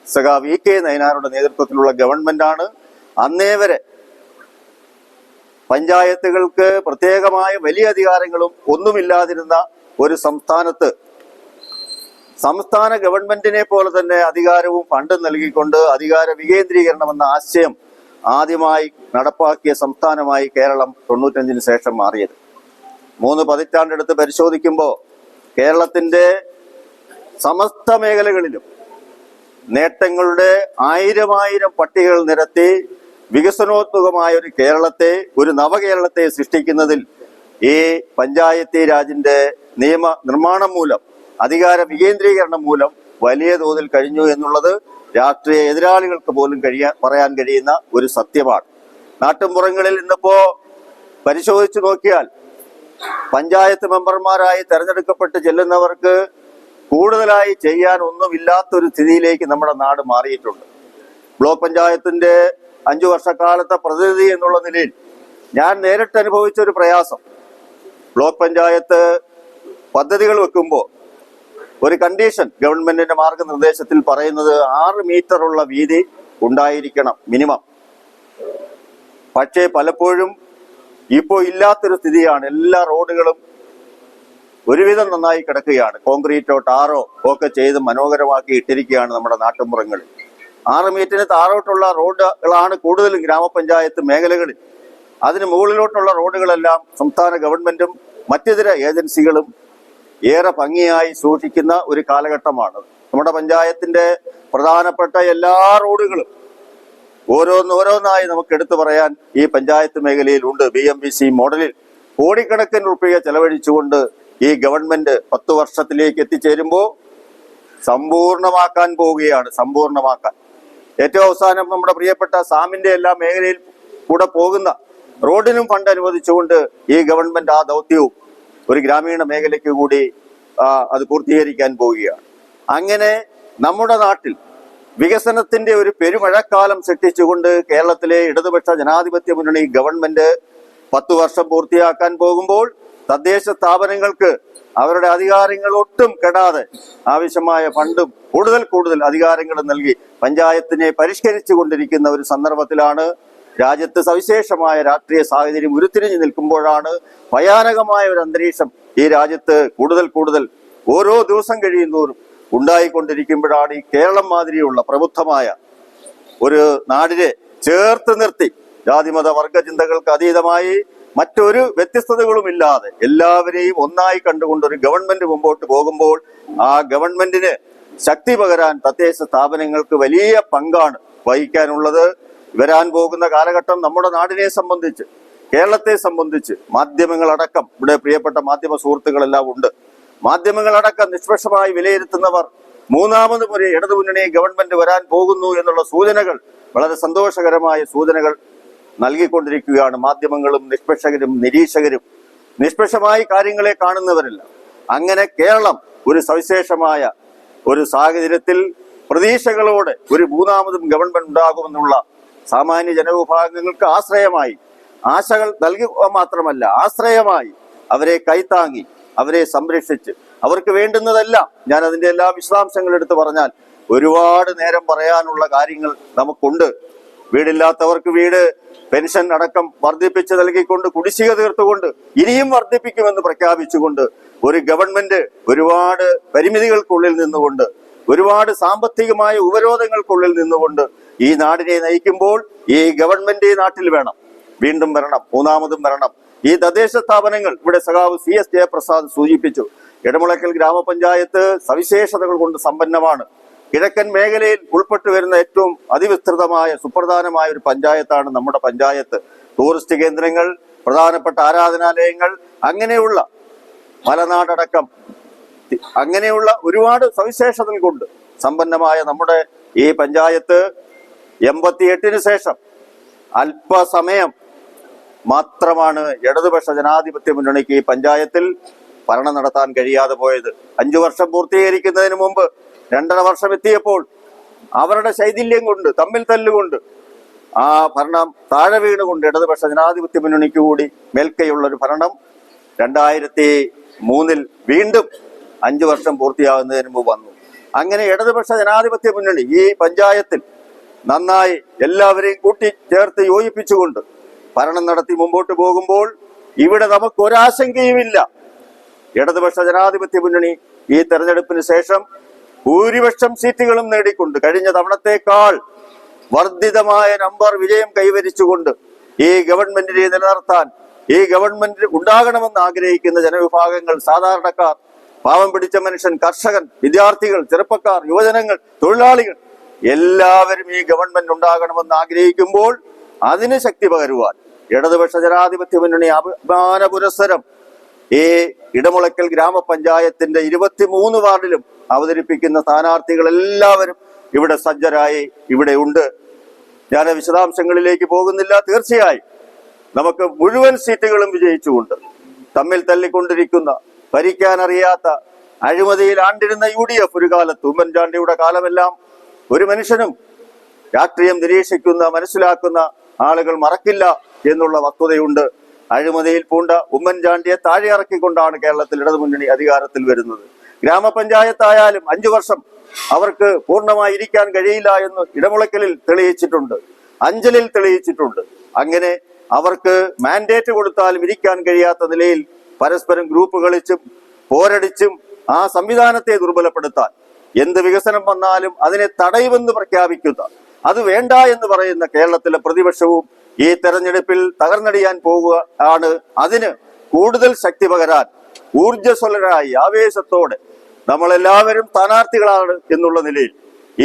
സഖാവ് VK നയനാരുടെ നേതൃത്വത്തിലുള്ള ഗവൺമെന്റാണ്. അന്നേ വരെ പഞ്ചായത്തുകൾക്ക് പ്രത്യേകമായ വലിയ അധികാരങ്ങളും ഒന്നുമില്ലാതിരുന്ന ഒരു സംസ്ഥാനത്ത് സംസ്ഥാന ഗവൺമെന്റിനെ പോലെ തന്നെ അധികാരവും ഫണ്ടും നൽകിക്കൊണ്ട് അധികാര വികേന്ദ്രീകരണം എന്ന ആശയം ആദ്യമായി നടപ്പാക്കിയ സംസ്ഥാനമായി കേരളം 95-ന് ശേഷം മാറിയത്. 3 പതിറ്റാണ്ടെടുത്ത് പരിശോധിക്കുമ്പോൾ കേരളത്തിന്റെ സമസ്ത മേഖലകളിലും നേട്ടങ്ങളുടെ 1000 പട്ടികകൾ നിരത്തി വികസനോത്മുഖമായ ഒരു കേരളത്തെ, ഒരു നവകേരളത്തെ സൃഷ്ടിക്കുന്നതിൽ ഈ പഞ്ചായത്തി രാജിന്റെ നിയമ നിർമ്മാണം മൂലം, അധികാര വികേന്ദ്രീകരണം മൂലം വലിയ തോതിൽ കഴിഞ്ഞു എന്നുള്ളത് രാഷ്ട്രീയ എതിരാളികൾക്ക് പോലും പറയാൻ കഴിയുന്ന ഒരു സത്യമാണ്. നാട്ടുംപുറങ്ങളിൽ ഇന്നിപ്പോ പരിശോധിച്ചു നോക്കിയാൽ പഞ്ചായത്ത് മെമ്പർമാരായി തെരഞ്ഞെടുക്കപ്പെട്ട് ചെല്ലുന്നവർക്ക് കൂടുതലായി ചെയ്യാൻ ഒന്നുമില്ലാത്തൊരു സ്ഥിതിയിലേക്ക് നമ്മുടെ നാട് മാറിയിട്ടുണ്ട്. ബ്ലോക്ക് പഞ്ചായത്തിന്റെ 5 വർഷക്കാലത്തെ പ്രതിനിധി എന്നുള്ള നിലയിൽ ഞാൻ നേരിട്ട് അനുഭവിച്ച ഒരു പ്രയാസം, ബ്ലോക്ക് പഞ്ചായത്ത് പദ്ധതികൾ വെക്കുമ്പോൾ ഒരു കണ്ടീഷൻ ഗവൺമെന്റിന്റെ മാർഗനിർദ്ദേശത്തിൽ പറയുന്നത് 6 മീറ്ററുള്ള വീതി ഉണ്ടായിരിക്കണം മിനിമം. പക്ഷേ പലപ്പോഴും ഇപ്പോൾ ഇല്ലാത്തൊരു സ്ഥിതിയാണ്. എല്ലാ റോഡുകളും ഒരുവിധം നന്നായി കിടക്കുകയാണ്. കോൺക്രീറ്റോ ടാറോ ഒക്കെ ചെയ്ത് മനോഹരമാക്കി ഇട്ടിരിക്കുകയാണ് നമ്മുടെ നാട്ടുമ്പുറങ്ങളിൽ. 6 മീറ്ററിന് താഴോട്ടുള്ള റോഡുകളാണ് കൂടുതലും ഗ്രാമപഞ്ചായത്ത് മേഖലകളിൽ. അതിന് മുകളിലോട്ടുള്ള റോഡുകളെല്ലാം സംസ്ഥാന ഗവൺമെന്റും മറ്റിതര ഏജൻസികളും ഏറെ ഭംഗിയായി സൂക്ഷിക്കുന്ന ഒരു കാലഘട്ടമാണ്. നമ്മുടെ പഞ്ചായത്തിന്റെ പ്രധാനപ്പെട്ട എല്ലാ റോഡുകളും ഓരോന്നായി നമുക്ക് എടുത്തു പറയാൻ ഈ പഞ്ചായത്ത് മേഖലയിൽ ഉണ്ട്. BMBC മോഡലിൽ കോടിക്കണക്കിന് രൂപയെ ചെലവഴിച്ചുകൊണ്ട് ഈ ഗവൺമെന്റ് 10 വർഷത്തിലേക്ക് എത്തിച്ചേരുമ്പോൾ സമ്പൂർണമാക്കാൻ പോവുകയാണ്. ഏറ്റവും അവസാനം നമ്മുടെ പ്രിയപ്പെട്ട സാമിന്റെ എല്ലാ മേഖലയിൽ കൂടെ പോകുന്ന റോഡിനും ഫണ്ട് അനുവദിച്ചുകൊണ്ട് ഈ ഗവൺമെന്റ് ആ ദൗത്യവും ഒരു ഗ്രാമീണ മേഖലയ്ക്ക് കൂടി അത് പൂർത്തീകരിക്കാൻ പോവുകയാണ്. അങ്ങനെ നമ്മുടെ നാട്ടിൽ വികസനത്തിന്റെ ഒരു പെരുമഴക്കാലം സൃഷ്ടിച്ചുകൊണ്ട് കേരളത്തിലെ ഇടതുപക്ഷ ജനാധിപത്യ മുന്നണി ഗവൺമെന്റ് 10 വർഷം പൂർത്തിയാക്കാൻ പോകുമ്പോൾ തദ്ദേശ സ്ഥാപനങ്ങൾക്ക് അവരുടെ അധികാരങ്ങൾ ഒട്ടും കെടാതെ ആവശ്യമായ ഫണ്ടും കൂടുതൽ അധികാരങ്ങളും നൽകി പഞ്ചായത്തിനെ പരിഷ്കരിച്ചു കൊണ്ടിരിക്കുന്ന ഒരു സന്ദർഭത്തിലാണ് രാജ്യത്ത് സവിശേഷമായ രാഷ്ട്രീയ സാഹചര്യം ഉരുത്തിരിഞ്ഞു നിൽക്കുമ്പോഴാണ് ഭയാനകമായ ഒരു അന്തരീക്ഷം ഈ രാജ്യത്ത് കൂടുതൽ ഓരോ ദിവസം കഴിയുന്നതോറും ഉണ്ടായിക്കൊണ്ടിരിക്കുമ്പോഴാണ് ഈ കേരളം മാതിരിയുള്ള പ്രബുദ്ധമായ ഒരു നാടിനെ ചേർത്ത് നിർത്തി ജാതിമത വർഗ ചിന്തകൾക്ക് അതീതമായി മറ്റൊരു വ്യത്യസ്തതകളുമില്ലാതെ എല്ലാവരെയും ഒന്നായി കണ്ടുകൊണ്ട് ഒരു ഗവൺമെന്റ് മുമ്പോട്ട് പോകുമ്പോൾ ആ ഗവൺമെന്റിന് ശക്തി പകരാൻ തദ്ദേശ സ്ഥാപനങ്ങൾക്ക് വലിയ പങ്കാണ് വഹിക്കാനുള്ളത്. വരാൻ പോകുന്ന കാലഘട്ടം നമ്മുടെ നാടിനെ സംബന്ധിച്ച്, കേരളത്തെ സംബന്ധിച്ച് മാധ്യമങ്ങളടക്കം, ഇവിടെ പ്രിയപ്പെട്ട മാധ്യമ സുഹൃത്തുക്കളെല്ലാം ഉണ്ട്, മാധ്യമങ്ങളടക്കം നിഷ്പക്ഷമായി വിലയിരുത്തുന്നവർ മൂന്നാമത് മുறை ഇടതുമുന്നണി ഗവൺമെന്റ് വരാൻ പോകുന്നു എന്നുള്ള സൂചനകൾ, വളരെ സന്തോഷകരമായ സൂചനകൾ നൽകിക്കൊണ്ടിരിക്കുകയാണ്. മാധ്യമങ്ങളും നിഷ്പക്ഷരും നിരീക്ഷകരും നിഷ്പക്ഷമായി കാര്യങ്ങളെ കാണുന്നവരല്ല. അങ്ങനെ കേരളം ഒരു സവിശേഷമായ ഒരു സാഹചര്യത്തിൽ പ്രതീക്ഷകളോടെ ഒരു മൂന്നാമതും ഗവൺമെന്റ് ഉണ്ടാകുമെന്നുള്ള സാമാന്യ ജനവിഭാഗങ്ങൾക്ക് ആശ്രയമായി, ആശകൾ നൽകുക മാത്രമല്ല ആശ്രയമായി അവരെ കൈത്താങ്ങി അവരെ സംരക്ഷിച്ച് അവർക്ക് വേണ്ടുന്നതെല്ലാം, ഞാൻ അതിന്റെ എല്ലാ വിശദാംശങ്ങൾ എടുത്ത് പറഞ്ഞാൽ ഒരുപാട് നേരം പറയാനുള്ള കാര്യങ്ങൾ നമുക്കുണ്ട്. വീടില്ലാത്തവർക്ക് വീട്, പെൻഷൻ അടക്കം വർദ്ധിപ്പിച്ച് നൽകിക്കൊണ്ട്, കുടിശ്ശിക തീർത്തുകൊണ്ട്, ഇനിയും വർദ്ധിപ്പിക്കുമെന്ന് പ്രഖ്യാപിച്ചുകൊണ്ട് ഒരു ഗവൺമെന്റ് ഒരുപാട് പരിമിതികൾക്കുള്ളിൽ നിന്നുകൊണ്ട്, ഒരുപാട് സാമ്പത്തികമായ ഉപരോധങ്ങൾക്കുള്ളിൽ നിന്നുകൊണ്ട് ഈ നാടിനെ നയിക്കുമ്പോൾ ഈ ഗവൺമെന്റ് ഈ നാട്ടിൽ വേണം, വീണ്ടും വരണം, മൂന്നാമതും വരണം. ഈ തദ്ദേശ സ്ഥാപനങ്ങൾ, ഇവിടെ സഖാവ് CS ജയപ്രസാദ് സൂചിപ്പിച്ചു, ഇടമുളയ്ക്കൽ ഗ്രാമപഞ്ചായത്ത് സവിശേഷതകൾ കൊണ്ട് സമ്പന്നമാണ്. കിഴക്കൻ മേഖലയിൽ ഉൾപ്പെട്ടു വരുന്ന ഏറ്റവും അതിവിസ്തൃതമായ സുപ്രധാനമായ ഒരു പഞ്ചായത്താണ് നമ്മുടെ പഞ്ചായത്ത്. ടൂറിസ്റ്റ് കേന്ദ്രങ്ങൾ, പ്രധാനപ്പെട്ട ആരാധനാലയങ്ങൾ, അങ്ങനെയുള്ള മലനാടടക്കം അങ്ങനെയുള്ള ഒരുപാട് സവിശേഷതകൾ കൊണ്ട് സമ്പന്നമായ നമ്മുടെ ഈ പഞ്ചായത്ത് 88-ന് ശേഷം അല്പസമയം മാത്രമാണ് ഇടതുപക്ഷ ജനാധിപത്യ മുന്നണിക്ക് ഈ പഞ്ചായത്തിൽ ഭരണം നടത്താൻ കഴിയാതെ പോയത്. 5 വർഷം പൂർത്തീകരിക്കുന്നതിന് മുമ്പ് 2.5 വർഷം എത്തിയപ്പോൾ അവരുടെ ശൈഥില്യം കൊണ്ട്, തമ്മിൽ തല്ലുകൊണ്ട് ആ ഭരണം താഴെ വീണുകൊണ്ട് ഇടതുപക്ഷ ജനാധിപത്യ മുന്നണിക്ക് കൂടി മേൽക്കൈയുള്ള ഒരു ഭരണം 2003-ൽ വീണ്ടും 5 വർഷം പൂർത്തിയാകുന്നതിന് മുമ്പ് വന്നു. അങ്ങനെ ഇടതുപക്ഷ ജനാധിപത്യ മുന്നണി ഈ പഞ്ചായത്തിൽ നന്നായി എല്ലാവരെയും കൂട്ടി ചേർത്ത് യോജിപ്പിച്ചുകൊണ്ട് ഭരണം നടത്തി മുമ്പോട്ട് പോകുമ്പോൾ ഇവിടെ നമുക്ക് ഒരാശങ്കയുമില്ല. ഇടതുപക്ഷ ജനാധിപത്യ മുന്നണി ഈ തെരഞ്ഞെടുപ്പിന് ശേഷം ഭൂരിപക്ഷം സീറ്റുകളും നേടിക്കൊണ്ട് കഴിഞ്ഞ തവണത്തേക്കാൾ വർദ്ധിതമായ നമ്പർ വിജയം കൈവരിച്ചുകൊണ്ട് ഈ ഗവൺമെന്റിനെ നിലനിർത്താൻ, ഈ ഗവൺമെന്റ് ഉണ്ടാകണമെന്ന് ആഗ്രഹിക്കുന്ന ജനവിഭാഗങ്ങൾ, സാധാരണക്കാർ, പാവം പിടിച്ച മനുഷ്യൻ, കർഷകൻ, വിദ്യാർത്ഥികൾ, ചെറുപ്പക്കാർ, യുവജനങ്ങൾ, തൊഴിലാളികൾ എല്ലാവരും ഈ ഗവൺമെന്റ് ഉണ്ടാകണമെന്ന് ആഗ്രഹിക്കുമ്പോൾ അതിന് ശക്തി പകരുവാൻ ഇടതുപക്ഷ ജനാധിപത്യ മുന്നണി അഭിമാന പുരസ്സരം ഈ ഇടമുളയ്ക്കൽ ഗ്രാമപഞ്ചായത്തിന്റെ 23 വാർഡിലും അവതരിപ്പിക്കുന്ന സ്ഥാനാർത്ഥികൾ എല്ലാവരും ഇവിടെ സജ്ജരായി ഇവിടെ ഉണ്ട്. ഞാൻ വിശദാംശങ്ങളിലേക്ക് പോകുന്നില്ല. തീർച്ചയായും നമുക്ക് മുഴുവൻ സീറ്റുകളും വിജയിച്ചുകൊണ്ട് തമ്മിൽ തല്ലിക്കൊണ്ടിരിക്കുന്ന, ഭരിക്കാനറിയാത്ത, അഴിമതിയിൽ ആണ്ടിരുന്ന UDF ഒരു കാലത്ത്, ഉമ്മൻചാണ്ടിയുടെ കാലമെല്ലാം ഒരു മനുഷ്യനും രാഷ്ട്രീയം നിരീക്ഷിക്കുന്ന, മനസ്സിലാക്കുന്ന ആളുകൾ മറക്കില്ല എന്നുള്ള വസ്തുതയുണ്ട്. അഴിമതിയിൽ പൂണ്ട ഉമ്മൻചാണ്ടിയെ താഴെ ഇറക്കിക്കൊണ്ടാണ് കേരളത്തിൽ ഇടതുമുന്നണി അധികാരത്തിൽ വരുന്നത്. ഗ്രാമപഞ്ചായത്തായാലും 5 വർഷം അവർക്ക് പൂർണ്ണമായി ഇരിക്കാൻ കഴിയില്ല എന്ന് ഇടമുളയ്ക്കലിൽ തെളിയിച്ചിട്ടുണ്ട്, അഞ്ചലിൽ തെളിയിച്ചിട്ടുണ്ട്. അങ്ങനെ അവർക്ക് മാൻഡേറ്റ് കൊടുത്താലും ഇരിക്കാൻ കഴിയാത്ത നിലയിൽ പരസ്പരം ഗ്രൂപ്പ് കളിച്ചും പോരടിച്ചും ആ സംവിധാനത്തെ ദുർബലപ്പെടുത്താൻ, എന്ത് വികസനം വന്നാലും അതിനെ തടയുമെന്ന് പ്രഖ്യാപിക്കുന്ന, അത് വേണ്ട എന്ന് പറയുന്ന കേരളത്തിലെ പ്രതിപക്ഷവും ഈ തെരഞ്ഞെടുപ്പിൽ തകർന്നടിയാൻ പോവുക ആണ്. അതിന് കൂടുതൽ ശക്തി പകരാൻ ഊർജ്ജസ്വലരായി ആവേശത്തോടെ നമ്മളെല്ലാവരും സ്ഥാനാർത്ഥികളാണ് എന്നുള്ള നിലയിൽ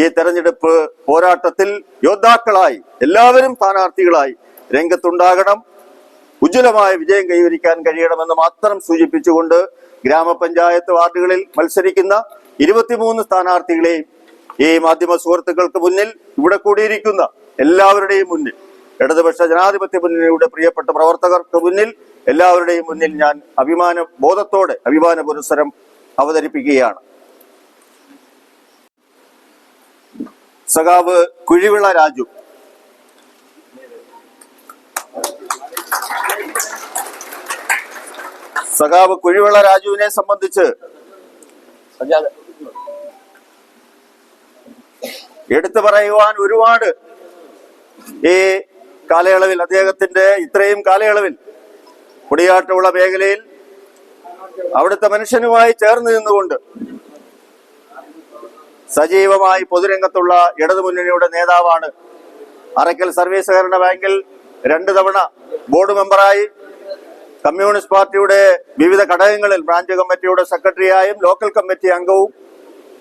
ഈ തെരഞ്ഞെടുപ്പ് പോരാട്ടത്തിൽ യോദ്ധാക്കളായി എല്ലാവരും സ്ഥാനാർത്ഥികളായി രംഗത്തുണ്ടാകണം. ഉജ്ജ്വലമായ വിജയം കൈവരിക്കാൻ കഴിയണമെന്ന് മാത്രം സൂചിപ്പിച്ചുകൊണ്ട് ഗ്രാമപഞ്ചായത്ത് വാർഡുകളിൽ മത്സരിക്കുന്ന 23 സ്ഥാനാർത്ഥികളെയും ഈ മാധ്യമ സുഹൃത്തുക്കൾക്ക് മുന്നിൽ, ഇവിടെ കൂടിയിരിക്കുന്ന എല്ലാവരുടെയും മുന്നിൽ, ഇടതുപക്ഷ ജനാധിപത്യ മുന്നണിയുടെ പ്രിയപ്പെട്ട പ്രവർത്തകർക്ക് മുന്നിൽ, എല്ലാവരുടെയും മുന്നിൽ ഞാൻ അഭിമാന ബോധത്തോടെ അഭിമാന പുരസ്സരം അവതരിപ്പിക്കുകയാണ്. സഖാവ് കുഴിവിള രാജു. സഖാവ് കുഴിവിള രാജുവിനെ സംബന്ധിച്ച് എടുത്തു പറയുവാൻ ഒരുപാട് ഈ കാലയളവിൽ, അദ്ദേഹത്തിന്റെ ഇത്രയും കാലയളവിൽ കുടിയാട്ടമുള്ള മേഖലയിൽ അവിടുത്തെ മനുഷ്യനുമായി ചേർന്ന് നിന്നുകൊണ്ട് സജീവമായി പൊതുരംഗത്തുള്ള ഇടതുമുന്നണിയുടെ നേതാവാണ്. അറയ്ക്കൽ സർവീസ് സഹകരണ ബാങ്കിൽ 2 തവണ ബോർഡ് മെമ്പറായി, കമ്മ്യൂണിസ്റ്റ് പാർട്ടിയുടെ വിവിധ ഘടകങ്ങളിൽ ബ്രാഞ്ച് കമ്മിറ്റിയുടെ സെക്രട്ടറിയായും ലോക്കൽ കമ്മിറ്റി അംഗവും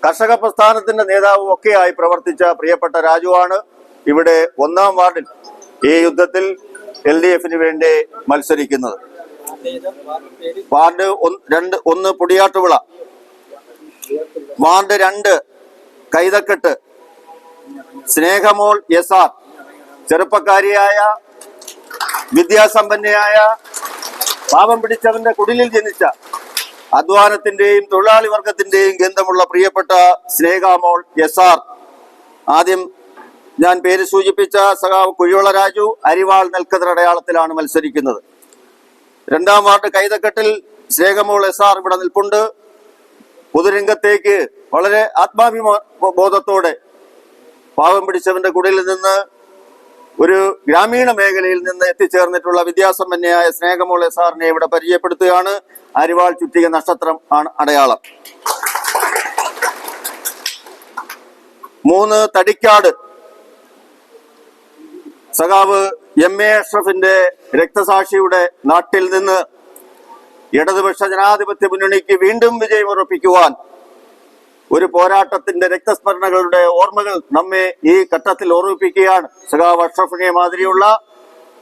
കർഷക പ്രസ്ഥാനത്തിന്റെ നേതാവും ഒക്കെയായി പ്രവർത്തിച്ച പ്രിയപ്പെട്ട രാജുവാണ് ഇവിടെ 1-ാം വാർഡിൽ ഈ യുദ്ധത്തിൽ LDF-ന് വേണ്ടി മത്സരിക്കുന്നത്. Ward 1 Podiyattuvila, ward 2 Kaithakkettu, Snehamol SR, ചെറുപ്പക്കാരിയായ വിദ്യാസമ്പന്നയായ പാപം പിടിച്ചവന്റെ കുടിലിൽ ജനിച്ച അധ്വാനത്തിന്റെയും തൊഴിലാളി വർഗത്തിന്റെയും ഗന്ധമുള്ള പ്രിയപ്പെട്ട സ്നേഹമോൾ SR ആദ്യം ഞാൻ പേര് സൂചിപ്പിച്ച സഖാവ് കുഴിയോള രാജു അരിവാൾ നെൽക്കതിർ അടയാളത്തിലാണ് മത്സരിക്കുന്നത്. 2-ാം വാർഡ് കൈതക്കെട്ടിൽ സ്നേഹമോൾ SR ഇവിടെ നിൽപ്പുണ്ട്. പൊതുരംഗത്തേക്ക് വളരെ ആത്മാഭിബോധത്തോടെ പാവം പിടിച്ചവന്റെ കുടിലിൽ നിന്ന് ഒരു ഗ്രാമീണ മേഖലയിൽ നിന്ന് എത്തിച്ചേർന്നിട്ടുള്ള വിദ്യാസമ്പന്നയായ സ്നേഹമോൾ SRനെ ഇവിടെ പരിചയപ്പെടുത്തുകയാണ്. അരിവാൾ ചുറ്റിക നക്ഷത്രം ആണ് അടയാളം. 3 തടിക്കാട് സഖാവ് MA അഷ്റഫിന്റെ രക്തസാക്ഷിയുടെ നാട്ടിൽ നിന്ന് ഇടതുപക്ഷ ജനാധിപത്യ മുന്നണിക്ക് വീണ്ടും വിജയം ഉറപ്പിക്കുവാൻ ഒരു പോരാട്ടത്തിന്റെ രക്തസ്മരണകളുടെ ഓർമ്മകൾ നമ്മെ ഈ ഘട്ടത്തിൽ ഓർമ്മിപ്പിക്കുകയാണ്. സഖാവ് അഷ്റഫിനെ മാതിരിയുള്ള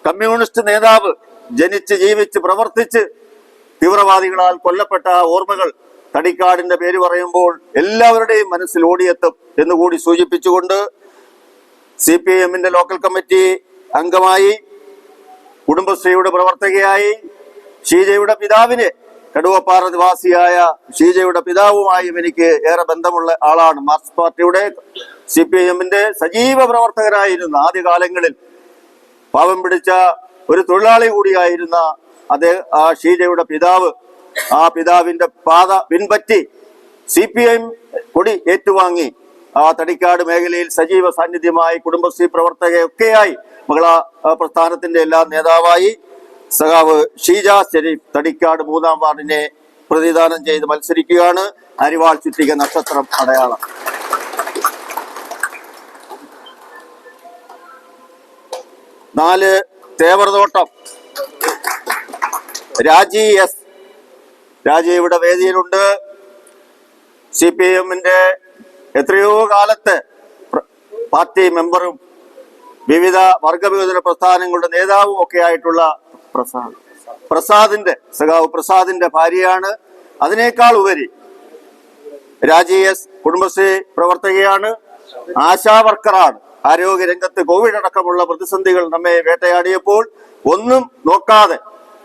കമ്മ്യൂണിസ്റ്റ് നേതാവ് ജനിച്ച് ജീവിച്ച് പ്രവർത്തിച്ച് തീവ്രവാദികളാൽ കൊല്ലപ്പെട്ട ഓർമ്മകൾ തടിക്കാടിന്റെ പേര് പറയുമ്പോൾ എല്ലാവരുടെയും മനസ്സിൽ ഓടിയെത്തും എന്നുകൂടി സൂചിപ്പിച്ചുകൊണ്ട് CPIMന്റെ ലോക്കൽ കമ്മിറ്റി അംഗമായി, കുടുംബശ്രീയുടെ പ്രവർത്തകയായി, ഷീജയുടെ പിതാവിനെ കടുവപ്പാറ നിവാസിയായ ഷീജയുടെ പിതാവുമായും എനിക്ക് ഏറെ ബന്ധമുള്ള ആളാണ്. മാർക്സിസ്റ്റ് പാർട്ടിയുടെ CPIMന്റെ സജീവ പ്രവർത്തകരായിരുന്ന ആദ്യകാലങ്ങളിൽ പാവം പിടിച്ച ഒരു തൊഴിലാളി കൂടിയായിരുന്ന ആ ഷീജയുടെ പിതാവ്, ആ പിതാവിന്റെ പാത പിൻപറ്റി CPIM കൊടി ഏറ്റുവാങ്ങി ആ തടിക്കാട് മേഖലയിൽ സജീവ സാന്നിധ്യമായി കുടുംബശ്രീ പ്രവർത്തകയൊക്കെയായി മഹിളാ പ്രസ്ഥാനത്തിന്റെ എല്ലാ നേതാവായി സഖാവ് ഷീജ ഷെരീഫ് തടിക്കാട് 3-ാം വാർഡിനെ പ്രതിദാനം ചെയ്ത് മത്സരിക്കുകയാണ്. അരിവാൾ ചുറ്റിക നക്ഷത്രം അടയാളം. 4 തേവറതോട്ടം രാജി S. രാജി ഇവിടെ വേദിയിലുണ്ട്. CPIMന്റെ എത്രയോ കാലത്തെ പാർട്ടി മെമ്പറും വിവിധ വർഗവിഭജന പ്രസ്ഥാനങ്ങളുടെ നേതാവും ഒക്കെ ആയിട്ടുള്ള സഖാവ് പ്രസാദിന്റെ ഭാര്യയാണ്. അതിനേക്കാൾ ഉപരി രാജി S കുടുംബശ്രീ പ്രവർത്തകയാണ്, ആശാവർക്കറാണ്. ആരോഗ്യരംഗത്ത് കോവിഡ് അടക്കമുള്ള പ്രതിസന്ധികൾ നമ്മെ വേട്ടയാടിയപ്പോൾ ഒന്നും നോക്കാതെ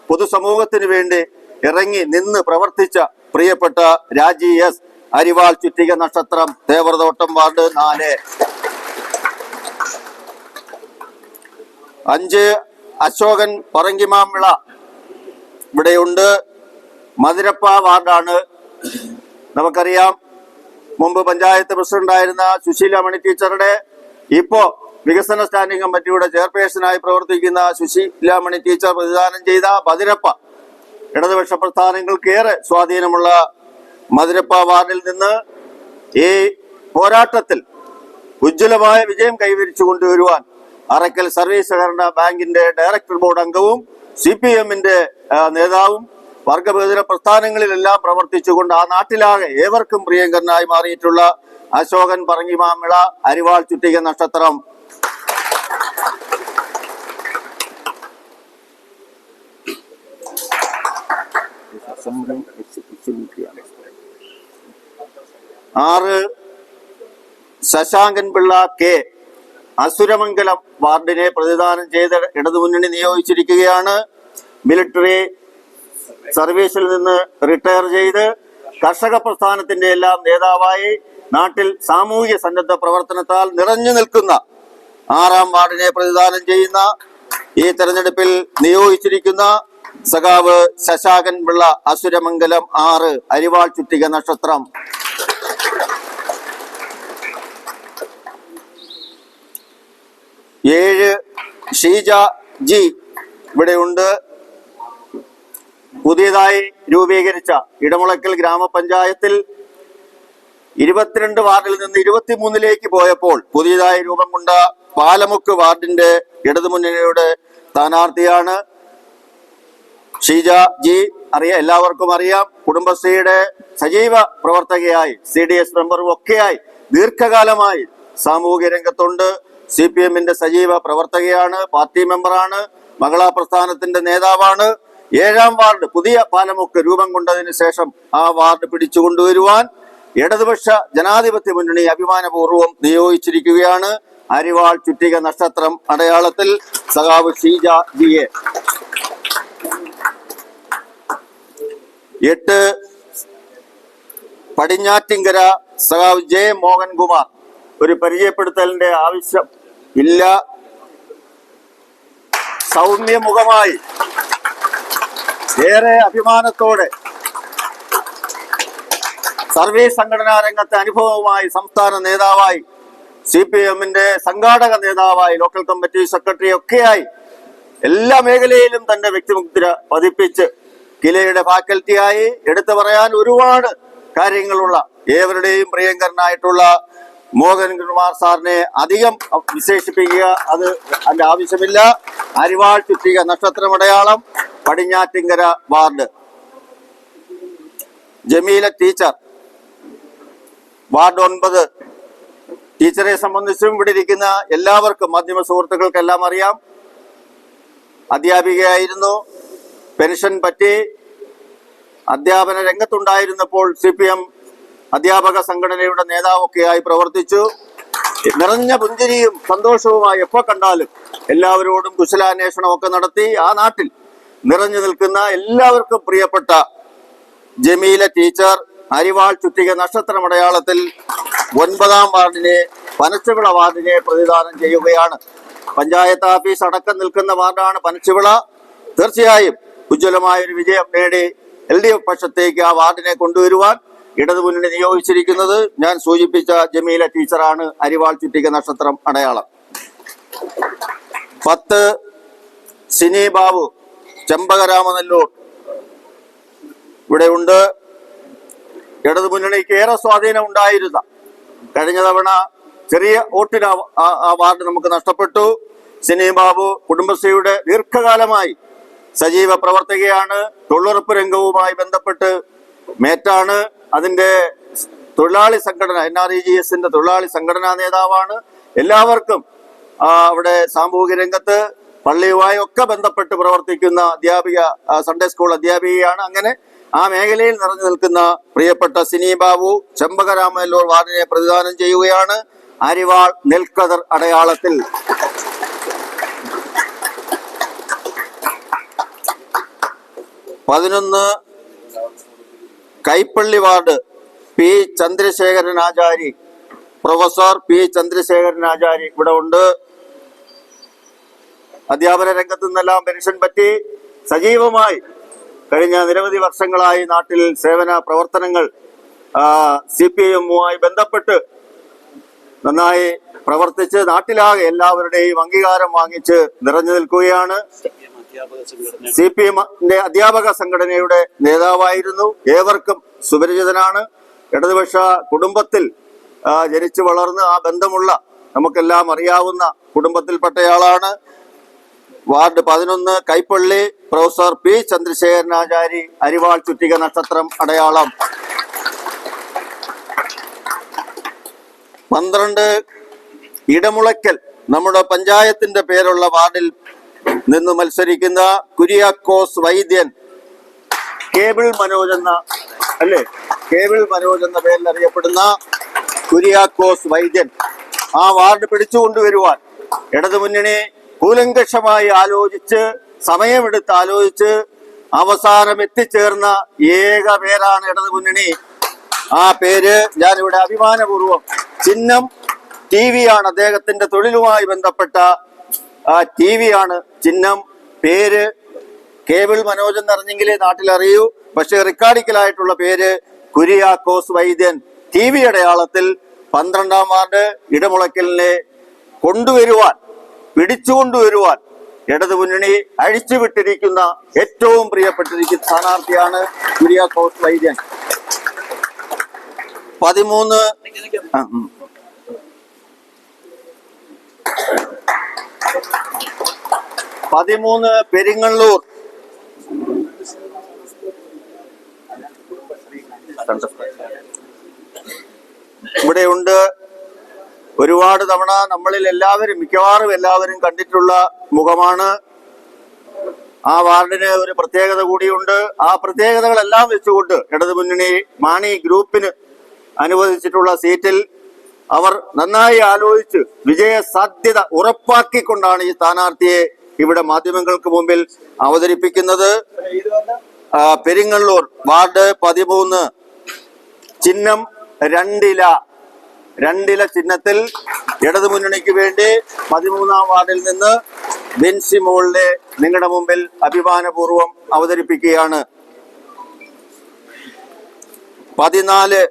പൊതുസമൂഹത്തിന് വേണ്ടി ഇറങ്ങി നിന്ന് പ്രവർത്തിച്ച പ്രിയപ്പെട്ട രാജി S. അരിവാൾ ചുറ്റിക നക്ഷത്രം തേവറതോട്ടം വാർഡ് 4. 5 അശോകൻ പറങ്കിമാമിള ഇവിടെയുണ്ട്. മധുരപ്പ വാർഡാണ്. നമുക്കറിയാം, മുമ്പ് പഞ്ചായത്ത് പ്രസിഡന്റായിരുന്ന സുശീലാമണി ടീച്ചറുടെ ഇപ്പോ വികസന സ്റ്റാൻഡിംഗ് കമ്മിറ്റിയുടെ ചെയർപേഴ്സണായി പ്രവർത്തിക്കുന്ന സുശീലാമണി ടീച്ചർ പ്രതിദാനം ചെയ്ത മധുരപ്പ ഇടതുപക്ഷ പ്രസ്ഥാനങ്ങൾക്ക് ഏറെ സ്വാധീനമുള്ള മധുരപ്പ വാർഡിൽ നിന്ന് ഈ പോരാട്ടത്തിൽ ഉജ്ജ്വലമായ വിജയം കൈവരിച്ചു കൊണ്ടുവരുവാൻ അറക്കൽ സർവീസ് സഹകരണ ബാങ്കിന്റെ ഡയറക്ടർ ബോർഡ് അംഗവും CPIMന്റെ നേതാവും വർഗവിഭജന പ്രസ്ഥാനങ്ങളിലെല്ലാം പ്രവർത്തിച്ചുകൊണ്ട് ആ നാട്ടിലാകെ ഏവർക്കും പ്രിയങ്കരനായി മാറിയിട്ടുള്ള അശോകൻ പറങ്കിമാമിള അരിവാൾ ചുറ്റിക നക്ഷത്രം. ആറ് ശശാങ്കൻ പിള്ള K. അസുരമംഗലം വാർഡിനെ പ്രതിദാനം ചെയ്ത് ഇടതുമുന്നണി നിയോഗിച്ചിരിക്കുകയാണ്. മിലിറ്ററി സർവീസിൽ നിന്ന് റിട്ടയർ ചെയ്ത് കർഷക പ്രസ്ഥാനത്തിന്റെ എല്ലാം നേതാവായി നാട്ടിൽ സാമൂഹ്യ സന്നദ്ധ പ്രവർത്തനത്താൽ നിറഞ്ഞു നിൽക്കുന്ന 6-ാം വാർഡിനെ പ്രതിദാനം ചെയ്യുന്ന ഈ തെരഞ്ഞെടുപ്പിൽ നിയോഗിച്ചിരിക്കുന്ന സഖാവ് ശശാങ്കൻ പിള്ള അസുരമംഗലം 6 അരിവാൾ ചുറ്റിക നക്ഷത്രം. 7 ഷീജ G ഇവിടെയുണ്ട്. പുതിയതായി രൂപീകരിച്ച ഇടമുളയ്ക്കൽ ഗ്രാമപഞ്ചായത്തിൽ 22 വാർഡിൽ നിന്ന് 23ലേക്ക് പോയപ്പോൾ പുതിയതായി രൂപം കൊണ്ട പാലമുക്ക് വാർഡിന്റെ ഇടതുമുന്നണിയുടെ സ്ഥാനാർത്ഥിയാണ് ഷീജ G. എല്ലാവർക്കും അറിയാം. കുടുംബശ്രീയുടെ സജീവ പ്രവർത്തകയായി CDS മെമ്പറും ഒക്കെയായി ദീർഘകാലമായി സാമൂഹ്യ രംഗത്തുണ്ട്. CPIMന്റെ സജീവ പ്രവർത്തകയാണ്, പാർട്ടി മെമ്പറാണ്, മഹിളാ പ്രസ്ഥാനത്തിന്റെ നേതാവാണ്. 7-ാം വാർഡ് പുതിയ പാലമുക്ക് രൂപം കൊണ്ടതിന് ശേഷം ആ വാർഡ് പിടിച്ചുകൊണ്ടുവരുവാൻ ഇടതുപക്ഷ ജനാധിപത്യ മുന്നണി അഭിമാനപൂർവ്വം നിയോഗിച്ചിരിക്കുകയാണ്. അരിവാൾ ചുറ്റിക നക്ഷത്രം അടയാളത്തിൽ സഖാവ് ഷീജ G. 8 പടിഞ്ഞാറ്റിങ്കര സഖാവ് J. മോഹൻകുമാർ ഒരു പരിചയപ്പെടുത്തലിന്റെ ആവശ്യം ഇല്ല. സൗമ്യമുഖമായി ഏറെ അഭിമാനത്തോടെ സർവീസ് സംഘടനാ രംഗത്തെ അനുഭവവുമായി സംസ്ഥാന നേതാവായി, CPM-ന്റെ സംഘാടക നേതാവായി, ലോക്കൽ കമ്മിറ്റി സെക്രട്ടറി ഒക്കെയായി എല്ലാ മേഖലയിലും തന്റെ വ്യക്തിമുദ്ര പതിപ്പിച്ച് കിലയുടെ ഫാക്കൽറ്റിയായി എടുത്തു പറയാൻ ഒരുപാട് കാര്യങ്ങളുള്ള ഏവരുടെയും പ്രിയങ്കരനായിട്ടുള്ള മോഹൻകുമാർ സാറിനെ അധികം വിശേഷിപ്പിക്കുക അതിന്റെ ആവശ്യമില്ല. അരിവാൾ ചുറ്റിക നക്ഷത്രമടയാളം, Padinjattinkara ward. Jameela teacher, ward 9. ടീച്ചറെ സംബന്ധിച്ചും ഇവിടെ ഇരിക്കുന്ന എല്ലാവർക്കും, മാധ്യമ സുഹൃത്തുക്കൾക്കെല്ലാം അറിയാം. അധ്യാപികയായിരുന്നു, പെൻഷൻ പറ്റി അധ്യാപന രംഗത്തുണ്ടായിരുന്നപ്പോൾ CPM അധ്യാപക സംഘടനയുടെ നേതാവൊക്കെയായി പ്രവർത്തിച്ചു. നിറഞ്ഞ പുഞ്ചിരിയും സന്തോഷവുമായി എപ്പോൾ കണ്ടാലും എല്ലാവരോടും കുശലാന്വേഷണമൊക്കെ നടത്തി ആ നാട്ടിൽ നിറഞ്ഞു നിൽക്കുന്ന എല്ലാവർക്കും പ്രിയപ്പെട്ട ജമീല ടീച്ചർ അരിവാൾ ചുറ്റിക നക്ഷത്രമടയാളത്തിൽ 9-ാം വാർഡിനെ, പനച്ചുവിള വാർഡിനെ പ്രതിദാനം ചെയ്യുകയാണ്. പഞ്ചായത്ത് ഓഫീസ് അടക്കം നിൽക്കുന്ന വാർഡാണ് പനച്ചുവിള. തീർച്ചയായും ഉജ്ജ്വലമായൊരു വിജയം നേടി LDF പക്ഷത്തേക്ക് ആ വാർഡിനെ കൊണ്ടുവരുവാൻ ഇടതുമുന്നണി നിയോഗിച്ചിരിക്കുന്നത് ഞാൻ സൂചിപ്പിച്ച ജമീല ടീച്ചറാണ്. അരിവാൾ ചുറ്റിക നക്ഷത്രം അടയാളം. 10 സിനി ബാബു, ചെമ്പകരാമനല്ലൂർ ഇവിടെ ഉണ്ട്. ഇടതുമുന്നണിക്ക് ഏറെ സ്വാധീനം ഉണ്ടായിരുന്ന, കഴിഞ്ഞ തവണ ചെറിയ വോട്ടിന് ആ വാർഡ് നമുക്ക് നഷ്ടപ്പെട്ടു. സിനി ബാബു കുടുംബശ്രീയുടെ ദീർഘകാലമായി സജീവ പ്രവർത്തകയാണ്. തൊഴിലുറപ്പ് രംഗവുമായി ബന്ധപ്പെട്ട് മേറ്റാണ്. അതിന്റെ തൊഴിലാളി സംഘടന, NREGS-ന്റെ തൊഴിലാളി സംഘടനാ നേതാവാണ്. എല്ലാവർക്കും അവിടെ സാമൂഹിക രംഗത്ത് പള്ളിയുമായി ഒക്കെ ബന്ധപ്പെട്ട് പ്രവർത്തിക്കുന്ന അധ്യാപിക, സൺഡേ സ്കൂൾ അധ്യാപികയാണ്. അങ്ങനെ ആ മേഖലയിൽ നിറഞ്ഞു നിൽക്കുന്ന പ്രിയപ്പെട്ട സിനി ബാബു ചെമ്പകരാമനല്ലൂർ വാർഡിനെ പ്രതിദാനം ചെയ്യുകയാണ്. അരിവാൾ നെൽക്കതിർ അടയാളത്തിൽ. 11 കൈപ്പള്ളി വാർഡ്, P ചന്ദ്രശേഖരൻ ആചാരി, പ്രൊഫസർ P ചന്ദ്രശേഖരൻ ആചാരി ഇവിടെ ഉണ്ട്. അധ്യാപന രംഗത്തു നിന്നെല്ലാം പെൻഷൻ പറ്റി സജീവമായി കഴിഞ്ഞ നിരവധി വർഷങ്ങളായി നാട്ടിൽ സേവന പ്രവർത്തനങ്ങൾ CPM-മായി ബന്ധപ്പെട്ട് നന്നായി പ്രവർത്തിച്ച് നാട്ടിലാകെ എല്ലാവരുടെയും അംഗീകാരം വാങ്ങിച്ച് നിറഞ്ഞു നിൽക്കുകയാണ്. CPM-ന്റെ അധ്യാപക സംഘടനയുടെ നേതാവായിരുന്നു. ഏവർക്കും സുപരിചിതനാണ്. ഇടതുപക്ഷ കുടുംബത്തിൽ ജനിച്ചു വളർന്ന് ആ ബന്ധമുള്ള, നമുക്കെല്ലാം അറിയാവുന്ന കുടുംബത്തിൽപ്പെട്ടയാളാണ്. Ward 11 Kaipally, professor P Chandrasekharan Achari, അരിവാൾ ചുറ്റിക നക്ഷത്രം അടയാളം. 12 ഇടമുളയ്ക്കൽ, നമ്മുടെ പഞ്ചായത്തിന്റെ പേരുള്ള വാർഡിൽ നിന്ന് മത്സരിക്കുന്ന കുര്യാക്കോസ് വൈദ്യൻ, കേബിൾ മനോജ് എന്ന, അല്ലേ, കേബിൾ മനോജ് എന്ന പേരിൽ അറിയപ്പെടുന്ന കുര്യാക്കോസ് വൈദ്യൻ ആ വാർഡ് പിടിച്ചുകൊണ്ടുവരുവാൻ ഇടതുമുന്നണി കൂലങ്കഷമായി ആലോചിച്ച്, സമയമെടുത്ത് ആലോചിച്ച് അവസാനം എത്തിച്ചേർന്ന ഏക പേരാണ് ഇടതുമുന്നണി. ആ പേര് ഞാനിവിടെ അഭിമാനപൂർവ്വം, ചിഹ്നം TV ആണ്, അദ്ദേഹത്തിന്റെ തൊഴിലുമായി ബന്ധപ്പെട്ട TV ആണ് ചിഹ്നം. പേര് കേബിൾ മനോജ് എന്നറിഞ്ഞെങ്കിലേ നാട്ടിൽ അറിയൂ. പക്ഷെ റിക്കാർഡിക്കലായിട്ടുള്ള പേര് കുര്യാക്കോസ് വൈദ്യൻ. TV അടയാളത്തിൽ 12-ാം വാർഡ് ഇടമുളയ്ക്കലിനെ കൊണ്ടുവരുവാൻ, പിടിച്ചുകൊണ്ടുവരുവാൻ ഇടതുമുന്നണി അഴിച്ചുവിട്ടിരിക്കുന്ന ഏറ്റവും പ്രിയപ്പെട്ടിരിക്കുന്ന സ്ഥാനാർത്ഥിയാണ് കുര്യാക്കോസ് വൈദ്യൻ. 13 പെരിങ്ങള്ളൂർ, ഇവിടെയുണ്ട്. ഒരുപാട് തവണ നമ്മളിൽ എല്ലാവരും, മിക്കവാറും എല്ലാവരും കണ്ടിട്ടുള്ള മുഖമാണ്. ആ വാർഡിന് ഒരു പ്രത്യേകത കൂടിയുണ്ട്. ആ പ്രത്യേകതകളെല്ലാം വെച്ചുകൊണ്ട് ഇടതുമുന്നണി മാണി ഗ്രൂപ്പിന് അനുവദിച്ചിട്ടുള്ള സീറ്റിൽ അവർ നന്നായി ആലോചിച്ച് വിജയ സാധ്യത ഉറപ്പാക്കിക്കൊണ്ടാണ് ഈ സ്ഥാനാർത്ഥിയെ ഇവിടെ മാധ്യമങ്ങൾക്ക് മുമ്പിൽ അവതരിപ്പിക്കുന്നത്. പെരിങ്ങള്ളൂർ വാർഡ് 13, ചിഹ്നം 2 ഇല. 2 ചിഹ്നത്തിൽ ഇടതുമുന്നണിക്ക് വേണ്ടി 13-ാം വാർഡിൽ നിന്ന് ബെൻസി മോളിനെ നിങ്ങളുടെ മുമ്പിൽ അഭിമാനപൂർവ്വം അവതരിപ്പിക്കുകയാണ്. 14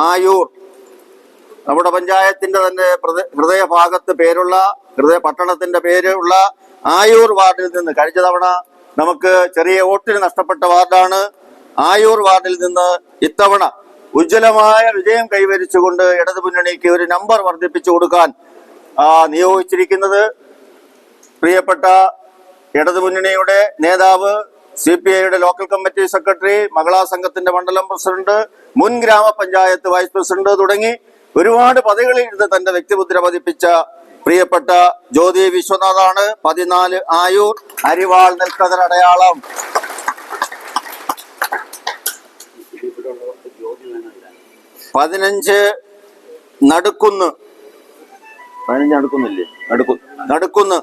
ആയൂർ, നമ്മുടെ പഞ്ചായത്തിന്റെ തന്നെ ഹൃദയഭാഗത്ത് പട്ടണത്തിന്റെ പേരുള്ള ആയൂർ വാർഡിൽ നിന്ന് കഴിഞ്ഞ തവണ നമുക്ക് ചെറിയ വോട്ടിന് നഷ്ടപ്പെട്ട വാർഡാണ്. ആയൂർ വാർഡിൽ നിന്ന് ഇത്തവണ ഉജ്ജ്വലമായ വിജയം കൈവരിച്ചുകൊണ്ട് ഇടതുമുന്നണിക്ക് ഒരു നമ്പർ വർദ്ധിപ്പിച്ചു കൊടുക്കാൻ നിയോഗിച്ചിരിക്കുന്നത് പ്രിയപ്പെട്ട ഇടതുമുന്നണിയുടെ നേതാവ്, CPIയുടെ ലോക്കൽ കമ്മിറ്റി സെക്രട്ടറി, മഹിളാ സംഘത്തിന്റെ മണ്ഡലം പ്രസിഡന്റ്, മുൻ ഗ്രാമപഞ്ചായത്ത് വൈസ് പ്രസിഡന്റ് തുടങ്ങി ഒരുപാട് പദവികളിൽ ഇരുന്ന് തന്റെ വ്യക്തിമുദ്ര പതിപ്പിച്ച പ്രിയപ്പെട്ട ജ്യോതി വിശ്വനാഥാണ്. 14 ആയൂർ, അരിവാൾ നെൽക്കതിരടയാളം. 15 നടുക്കുന്ന്, 15 നടുക്കുന്ന്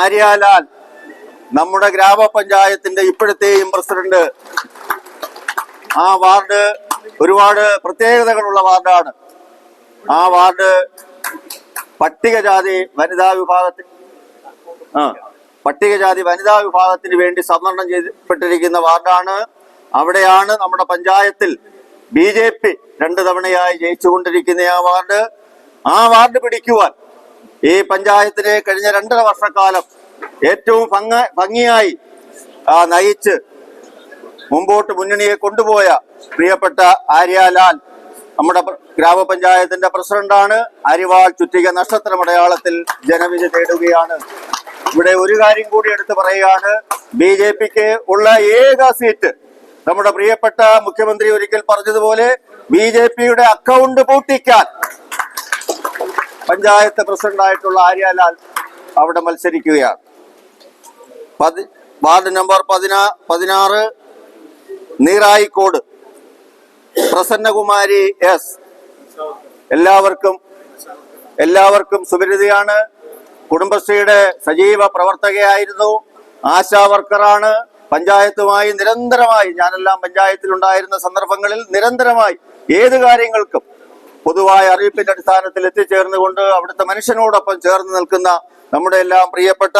ആര്യാലാൽ, നമ്മുടെ ഗ്രാമപഞ്ചായത്തിന്റെ ഇപ്പോഴത്തെയും പ്രസിഡന്റ്. ആ വാർഡ് ഒരുപാട് പ്രത്യേകതകളുള്ള വാർഡാണ്. ആ വാർഡ് പട്ടികജാതി വനിതാ വിഭാഗത്തിന് വേണ്ടി സംവരണം ചെയ്യപ്പെട്ടിരിക്കുന്ന വാർഡാണ്. അവിടെയാണ് നമ്മുടെ പഞ്ചായത്തിൽ BJP 2 തവണയായി ജയിച്ചുകൊണ്ടിരിക്കുന്ന ആ വാർഡ് പിടിക്കുവാൻ ഈ പഞ്ചായത്തിനെ കഴിഞ്ഞ 2.5 വർഷക്കാലം ഏറ്റവും ഭംഗിയായി നയിച്ച് മുമ്പോട്ട് മുന്നണിയെ കൊണ്ടുപോയ പ്രിയപ്പെട്ട ആര്യാലാൽ നമ്മുടെ ഗ്രാമപഞ്ചായത്തിന്റെ പ്രസിഡന്റാണ്. അരിവാൾ ചുറ്റിക നക്ഷത്രമടയാളത്തിൽ ജനവിധി തേടുകയാണ്. ഇവിടെ ഒരു കാര്യം കൂടി എടുത്തു പറയുകയാണ്. BJPക്ക് ഉള്ള ഏക സീറ്റ്, നമ്മുടെ പ്രിയപ്പെട്ട മുഖ്യമന്ത്രി ഒരിക്കൽ പറഞ്ഞതുപോലെ BJPയുടെ അക്കൗണ്ട് പൂട്ടിക്കാൻ പഞ്ചായത്ത് പ്രസിഡന്റായിട്ടുള്ള ആര്യാലാൽ അവിടെ മത്സരിക്കുകയാണ്. Ward number 16 Neerayikode, Prasannakumari S. എല്ലാവർക്കും സുപരിചിതയാണ്. കുടുംബശ്രീയുടെ സജീവ പ്രവർത്തകയായിരുന്നു, ആശാ വർക്കറാണ്. പഞ്ചായത്തുമായി നിരന്തരമായി, ഞാനെല്ലാം പഞ്ചായത്തിലുണ്ടായിരുന്ന സന്ദർഭങ്ങളിൽ നിരന്തരമായി ഏത് കാര്യങ്ങൾക്കും പൊതുവായ അറിയിപ്പിന്റെ അടിസ്ഥാനത്തിൽ എത്തിച്ചേർന്നുകൊണ്ട് അവിടുത്തെ മനുഷ്യനോടൊപ്പം ചേർന്ന് നിൽക്കുന്ന നമ്മുടെ എല്ലാം പ്രിയപ്പെട്ട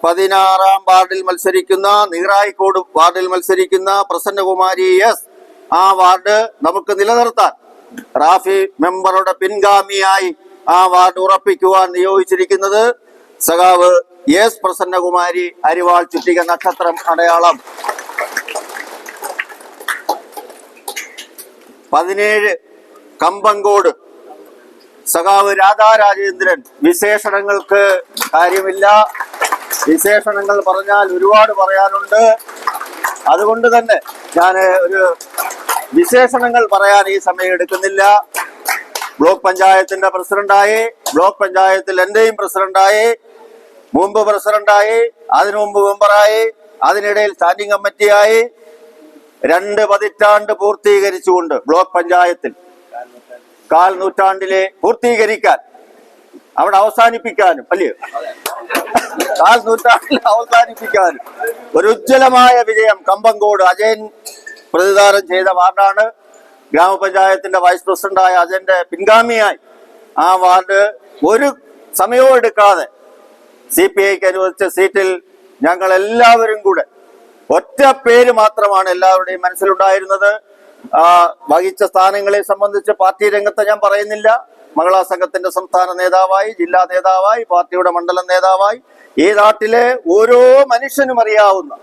16-ാം വാർഡിൽ മത്സരിക്കുന്ന, നീറായിക്കോട് വാർഡിൽ മത്സരിക്കുന്ന പ്രസന്നകുമാരി S. ആ വാർഡ് നമുക്ക് നിലനിർത്താൻ റാഫി മെമ്പറുടെ പിൻഗാമിയായി ആ വാർഡ് ഉറപ്പിക്കുവാൻ നിയോഗിച്ചിരിക്കുന്നത് സഖാവ് S. പ്രസന്നകുമാരി, അരിവാൾ ചുറ്റിക നക്ഷത്രം അടയാളം. 17 കമ്പങ്കോട്, സഖാവ് രാധാ രാജേന്ദ്രൻ. വിശേഷണങ്ങൾക്ക് കാര്യമില്ല, വിശേഷണങ്ങൾ പറഞ്ഞാൽ ഒരുപാട് പറയാനുണ്ട്. അതുകൊണ്ട് തന്നെ ഞാൻ ഒരു വിശേഷണങ്ങൾ പറയാൻ ഈ സമയം എടുക്കുന്നില്ല. ബ്ലോക്ക് പഞ്ചായത്തിന്റെ പ്രസിഡന്റായി, ബ്ലോക്ക് പഞ്ചായത്തിൽ എന്റെയും പ്രസിഡന്റായി, മുമ്പ് പ്രസിഡന്റായി, അതിനു മുമ്പ് മെമ്പറായി, അതിനിടയിൽ സ്റ്റാൻഡിംഗ് കമ്മിറ്റിയായി 2 പതിറ്റാണ്ട് പൂർത്തീകരിച്ചുകൊണ്ട് ബ്ലോക്ക് പഞ്ചായത്തിൽ 1/4 നൂറ്റാണ്ടിലെ പൂർത്തീകരിക്കാൻ, അവിടെ അവസാനിപ്പിക്കാനും, അല്ലയോ 1/4 നൂറ്റാണ്ടിൽ അവസാനിപ്പിക്കാനും ഒരു ഉജ്ജ്വലമായ വിജയം കമ്പങ്കോട് അജയൻ പ്രതിദാനം ചെയ്ത വാർഡാണ്. ഗ്രാമപഞ്ചായത്തിന്റെ വൈസ് പ്രസിഡന്റായ അജയന്റെ പിൻഗാമിയായി ആ വാർഡ് ഒരു സമയവും എടുക്കാതെ CPIക്ക് അനുവദിച്ച സീറ്റിൽ ഞങ്ങൾ എല്ലാവരും കൂടെ, ഒറ്റ പേര് മാത്രമാണ് എല്ലാവരുടെയും മനസ്സിലുണ്ടായിരുന്നത്. വഹിച്ച സ്ഥാനങ്ങളെ സംബന്ധിച്ച് പാർട്ടി രംഗത്ത് ഞാൻ പറയുന്നില്ല. മഹിളാ സംഘത്തിന്റെ സംസ്ഥാന നേതാവായി, ജില്ലാ നേതാവായി, പാർട്ടിയുടെ മണ്ഡലം നേതാവായി ഈ നാട്ടിലെ ഓരോ മനുഷ്യനും അറിയാവുന്ന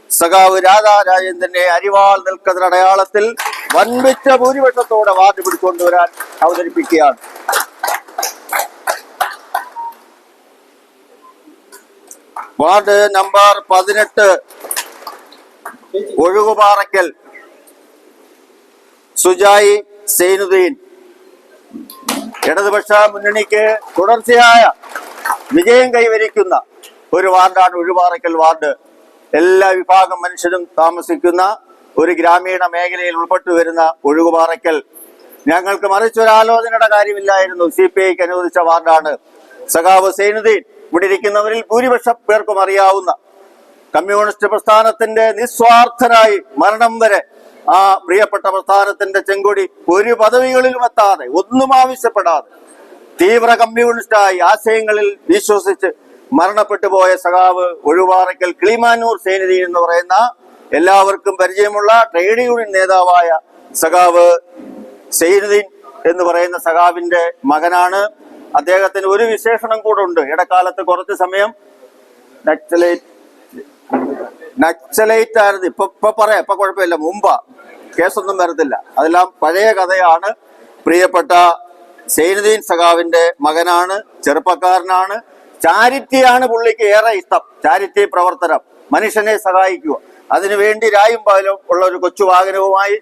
സഖാവ് രാധാ രാജേന്ദ്രനെ അരിവാൾ നെൽക്കതിരടയാളത്തിൽ വൻപിച്ച ഭൂരിപക്ഷത്തോടെ വാർഡ് പിടിച്ചുകൊണ്ടുവരാൻ അവതരിപ്പിക്കുകയാണ്. Ward number 18 Ozhukuparakkal, Sujayi Sainudeen. ഇടതുപക്ഷ മുന്നണിക്ക് തുടർച്ചയായ വിജയം കൈവരിക്കുന്ന ഒരു വാർഡാണ് ഒഴുകുപാറയ്ക്കൽ വാർഡ്. എല്ലാ വിഭാഗം മനുഷ്യരും താമസിക്കുന്ന ഒരു ഗ്രാമീണ മേഖലയിൽ ഉൾപ്പെട്ടു വരുന്ന ഒഴുകുപാറയ്ക്കൽ ഞങ്ങൾക്ക് മറിച്ചൊരാലോചനയുടെ കാര്യമില്ലായിരുന്നു. CPIക്ക് അനുവദിച്ച വാർഡാണ്. സഖാവ് സൈനുദ്ദീൻ ഇവിടെ ഇരിക്കുന്നവരിൽ ഭൂരിപക്ഷം പേർക്കും അറിയാവുന്ന കമ്മ്യൂണിസ്റ്റ് പ്രസ്ഥാനത്തിന്റെ നിസ്വാർത്ഥനായി മരണം വരെ ആ പ്രിയപ്പെട്ട പ്രസ്ഥാനത്തിന്റെ ചെങ്കൊടി ഒരു പദവികളിലും എത്താതെ ഒന്നും ആവശ്യപ്പെടാതെ തീവ്ര കമ്മ്യൂണിസ്റ്റായി ആശയങ്ങളിൽ വിശ്വസിച്ച് മരണപ്പെട്ടു പോയ സഖാവ് ഒഴിവാറയ്ക്കൽ കിളിമാനൂർ സൈനുദ്ദീൻ എന്ന് പറയുന്ന എല്ലാവർക്കും പരിചയമുള്ള ട്രേഡ് യൂണിയൻ നേതാവായ സഖാവ് സൈനുദ്ദീൻ എന്ന് പറയുന്ന സഖാവിന്റെ മകനാണ്. അദ്ദേഹത്തിന് ഒരു വിശേഷണം കൂടെ ഉണ്ട്. ഇടക്കാലത്ത് കുറച്ച് സമയം നക്സലൈറ്റ് ആയിരുന്നു. ഇപ്പൊ പറയാം, ഇപ്പൊ കുഴപ്പമില്ല. മുമ്പാ കേസൊന്നും വരത്തില്ല. അതെല്ലാം പഴയ കഥയാണ്. പ്രിയപ്പെട്ട സൈനുദ്ദീൻ സഖാവിന്റെ മകനാണ്, ചെറുപ്പക്കാരനാണ്. ചാരിറ്റിയാണ് പുള്ളിക്ക് ഏറെ ഇഷ്ടം. ചാരിറ്റി പ്രവർത്തനം, മനുഷ്യനെ സഹായിക്കുക. അതിനുവേണ്ടി രായും പകലും ഉള്ള ഒരു കൊച്ചു വാഹനവുമായി